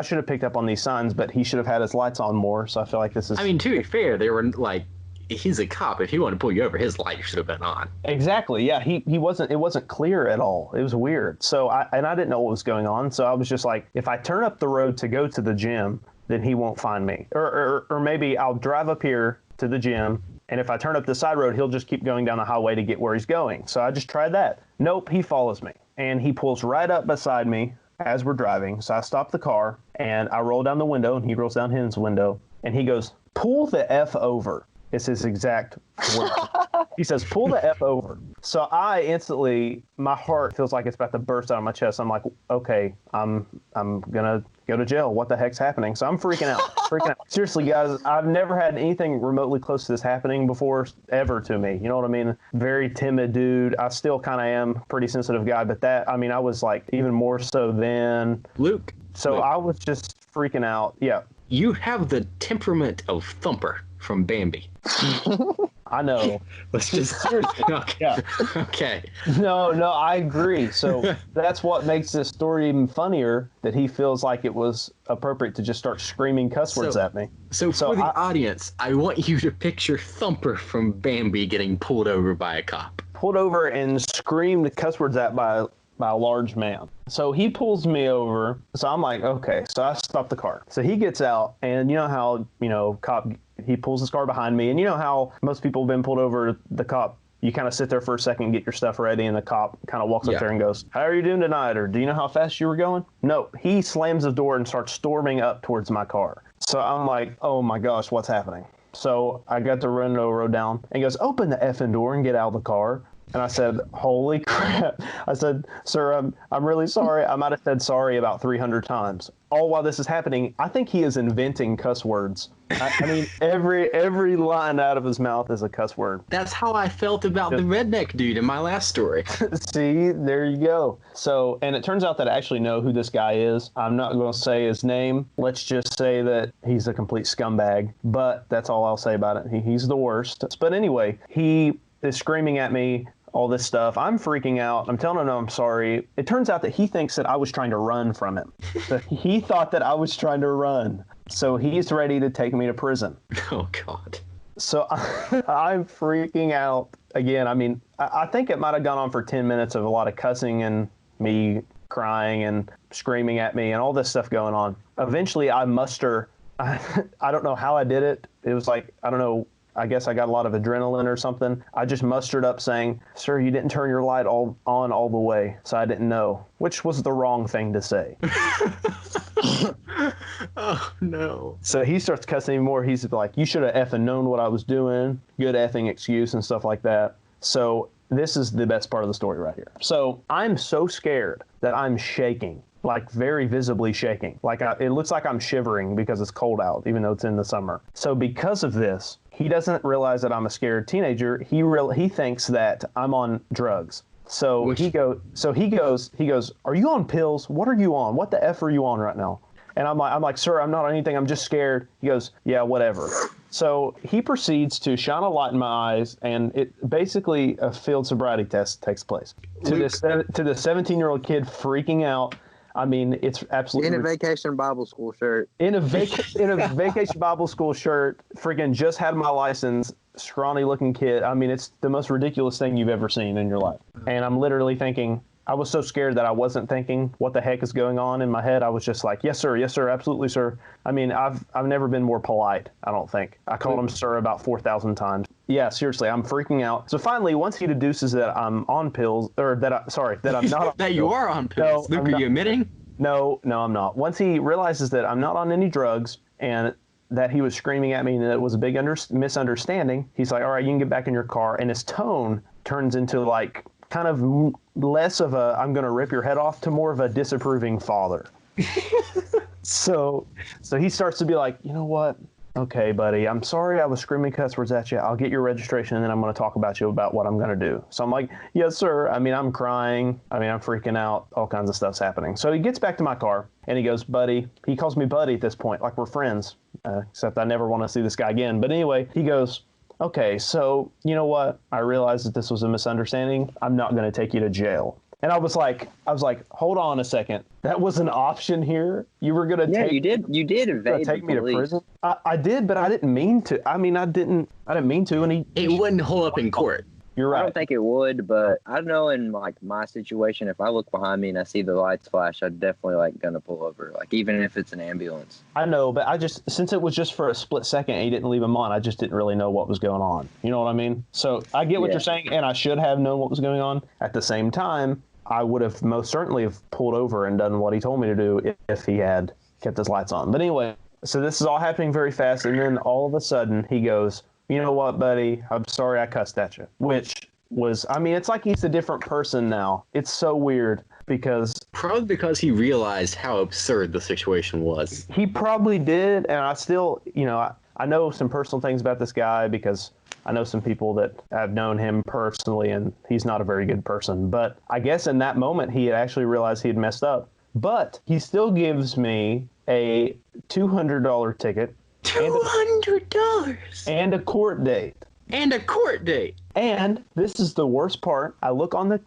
should have picked up on these signs, but he should have had his lights on more. So I feel like this is... I mean, to be fair, they were like... He's a cop. If he wanted to pull you over, his light should have been on. Exactly. Yeah. He wasn't. It wasn't clear at all. It was weird. So I didn't know what was going on. So I was just like, if I turn up the road to go to the gym, then he won't find me. Or maybe I'll drive up here to the gym, and if I turn up the side road, he'll just keep going down the highway to get where he's going. So I just tried that. Nope. He follows me, and he pulls right up beside me as we're driving. So I stop the car, and I roll down the window, and he rolls down his window, and he goes, "Pull the F over." It's his exact word. He says, pull the F over. So I instantly, my heart feels like it's about to burst out of my chest. I'm like, okay, I'm gonna go to jail. What the heck's happening? So I'm freaking out. Seriously, guys, I've never had anything remotely close to this happening before, ever to me. You know what I mean? Very timid dude. I still kind of am, pretty sensitive guy, but that, I mean, I was like even more so then. Luke. So I was just freaking out. Yeah. You have the temperament of Thumper from Bambi. I know. Let's just seriously. Okay. Yeah. Okay. No, I agree. So that's what makes this story even funnier, that he feels like it was appropriate to just start screaming cuss words at me. So for the audience, I want you to picture Thumper from Bambi getting pulled over by a cop. Pulled over and screamed cuss words at by a large man. So he pulls me over. So I'm like, okay. So I stop the car. So he gets out, and you know how, cop, he pulls his car behind me. And you know how most people have been pulled over, the cop, you kind of sit there for a second, get your stuff ready, and the cop kind of walks up there and goes, how are you doing tonight? Or do you know how fast you were going? No, he slams the door and starts storming up towards my car. So I'm like, oh my gosh, what's happening? So I got the window down, and he goes, open the effing door and get out of the car. And I said, holy crap. I said, sir, I'm really sorry. I might have said sorry about 300 times. All while this is happening, I think he is inventing cuss words. I mean, every line out of his mouth is a cuss word. That's how I felt about the redneck dude in my last story. See, there you go. So, and it turns out that I actually know who this guy is. I'm not going to say his name. Let's just say that he's a complete scumbag. But that's all I'll say about it. He's the worst. But anyway, he is screaming at me, all this stuff. I'm freaking out. I'm telling him I'm sorry. It turns out that he thinks that I was trying to run from him. So he thought that I was trying to run. So he's ready to take me to prison. Oh, God. So I'm freaking out again. I mean, I think it might have gone on for 10 minutes of a lot of cussing and me crying and screaming at me and all this stuff going on. Eventually, I muster. I don't know how I did it. It was like, I don't know. I guess I got a lot of adrenaline or something. I just mustered up saying, sir, you didn't turn your light on all the way, so I didn't know, which was the wrong thing to say. Oh, no. So he starts cussing me more. He's like, you should have effing known what I was doing. Good effing excuse and stuff like that. So this is the best part of the story right here. So I'm so scared that I'm shaking. Like very visibly shaking. Like it looks like I'm shivering because it's cold out, even though it's in the summer. So because of this, he doesn't realize that I'm a scared teenager. He thinks that I'm on drugs. So he goes, are you on pills? What are you on? What the F are you on right now? And I'm like, sir, I'm not on anything. I'm just scared. He goes, yeah, whatever. So he proceeds to shine a light in my eyes, and it basically a field sobriety test takes place. To the 17-year-old kid freaking out. I mean, it's absolutely... In a vacation Bible school shirt. In a vacation Bible school shirt, freaking just had my license, scrawny-looking kid. I mean, it's the most ridiculous thing you've ever seen in your life. And I'm literally thinking... I was so scared that I wasn't thinking what the heck is going on in my head. I was just like, yes, sir, absolutely, sir. I mean, I've never been more polite, I don't think. I called him sir about 4,000 times. Yeah, seriously, I'm freaking out. So finally, once he deduces that I'm on pills, or that I'm not on that you are on pills. No, Luke, are you admitting? No, I'm not. Once he realizes that I'm not on any drugs and that he was screaming at me and that it was a big misunderstanding, he's like, all right, you can get back in your car. And his tone turns into like kind of less of a I'm going to rip your head off to more of a disapproving father. So he starts to be like, you know what? Okay, buddy, I'm sorry I was screaming cuss words at you. I'll get your registration, and then I'm going to talk about you about what I'm going to do. So I'm like, yes, sir. I mean, I'm crying. I mean, I'm freaking out. All kinds of stuff's happening. So he gets back to my car, and he goes, buddy. He calls me buddy at this point, like we're friends, except I never want to see this guy again. But anyway, he goes, okay, so you know what? I realized that this was a misunderstanding. I'm not going to take you to jail. And I was like, hold on a second. That was an option here. You were going to you did evade take me to prison. I did, but I didn't mean to. I mean, I didn't mean to. And it wouldn't hold up in court. You're right. I don't think it would, but I know in like my situation, if I look behind me and I see the lights flash, I'm definitely like gonna pull over, like even if it's an ambulance. I know, but since it was just for a split second and he didn't leave him on, I just didn't really know what was going on. You know what I mean? So I get what you're saying, and I should have known what was going on. At the same time, I would have most certainly have pulled over and done what he told me to do if he had kept his lights on. But anyway, so this is all happening very fast, and then all of a sudden he goes, you know what, buddy? I'm sorry I cussed at you. Which was, I mean, it's like he's a different person now. It's so weird because Probably because he realized how absurd the situation was. he probably did. And I still, I know some personal things about this guy because I know some people that have known him personally, and he's not a very good person. But I guess in that moment, he had actually realized he had messed up. But he still gives me a $200 ticket. $200 And a court date. and a court date. And this is the worst part. I look on the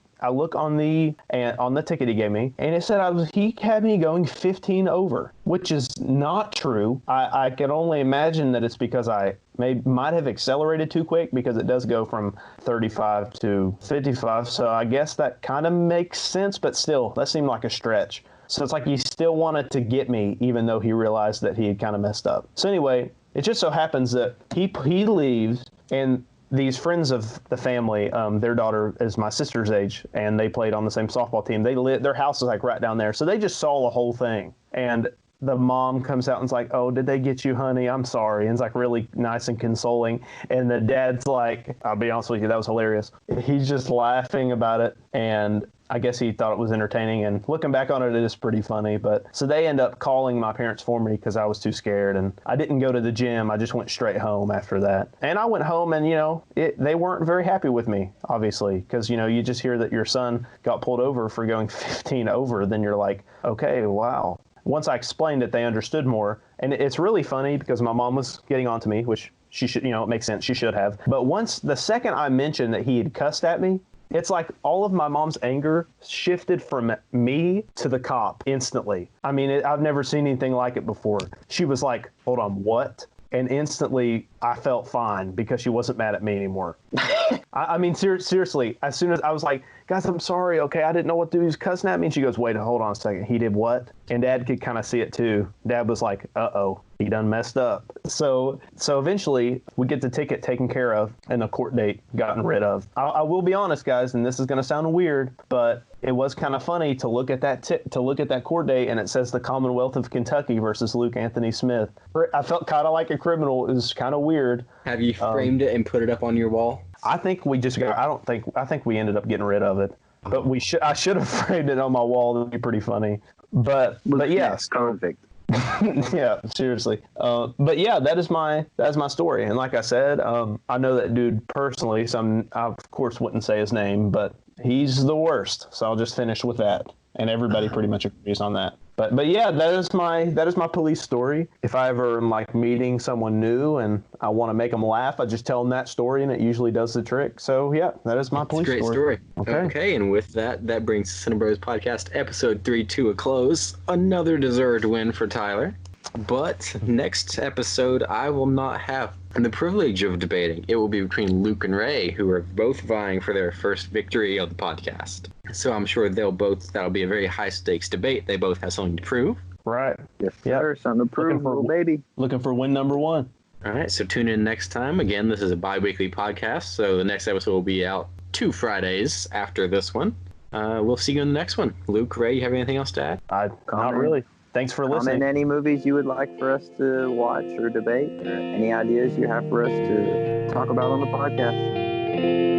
ticket he gave me, and it said he had me going 15 over, which is not true. I can only imagine that it's because I might have accelerated too quick, because it does go from 35 to 55. So I guess that kind of makes sense, but still, that seemed like a stretch. So it's like he still wanted to get me, even though he realized that he had kind of messed up. So anyway, it just so happens that he leaves, and these friends of the family, their daughter is my sister's age, and they played on the same softball team. Their house is like right down there, so they just saw the whole thing. And the mom comes out and's like, "Oh, did they get you, honey? I'm sorry." And it's like really nice and consoling. And the dad's like, "I'll be honest with you, that was hilarious." He's just laughing about it, and I guess he thought it was entertaining, and looking back on it, it is pretty funny. But so they end up calling my parents for me because I was too scared, and I didn't go to the gym. I just went straight home after that. And I went home, and they weren't very happy with me, obviously, because you just hear that your son got pulled over for going 15 over, then you're like, okay, wow. Once I explained it, they understood more. And it's really funny because my mom was getting on to me, which she should, it makes sense, she should have. But the second I mentioned that he had cussed at me, it's like all of my mom's anger shifted from me to the cop instantly. I mean, I've never seen anything like it before. She was like, "Hold on, what?" And instantly I felt fine because she wasn't mad at me anymore. I mean, seriously, as soon as I was like, "Guys, I'm sorry, okay, I didn't know what to do. He was cussing at me." And she goes, "Wait, hold on a second. He did what?" And Dad could kind of see it too. Dad was like, "Uh-oh, he done messed up." So eventually we get the ticket taken care of and the court date gotten rid of. I will be honest, guys, and this is going to sound weird, but it was kind of funny to look at that court date, and it says the Commonwealth of Kentucky versus Luke Anthony Smith. I felt kind of like a criminal. It was kind of weird. Have you framed it and put it up on your wall? I think we just got. I think we ended up getting rid of it, but I should have framed it on my wall. That'd be pretty funny. But yeah, convict. Yeah, seriously. But yeah, that is my story. And like I said, I know that dude personally, so I of course wouldn't say his name, but he's the worst. So I'll just finish with that. And everybody pretty much agrees on that. But yeah, that is my police story. If I ever am like meeting someone new and I want to make them laugh, I just tell them that story, and it usually does the trick. So yeah, that is my police story. Great story. Okay, and with that brings Cinebros Podcast episode 3 to a close. Another deserved win for Tyler. But next episode, I will not have the privilege of debating. It will be between Luke and Ray, who are both vying for their first victory of the podcast. So I'm sure that'll be a very high stakes debate. They both have something to prove. Right. Yes, sir. Something to prove, little baby. Looking for win number 1. All right, so tune in next time. Again, this is a bi-weekly podcast, so the next episode will be out 2 Fridays after this one. We'll see you in the next one. Luke, Ray, you have anything else to add? Not really. Thanks for listening. Comment any movies you would like for us to watch or debate, or any ideas you have for us to talk about on the podcast.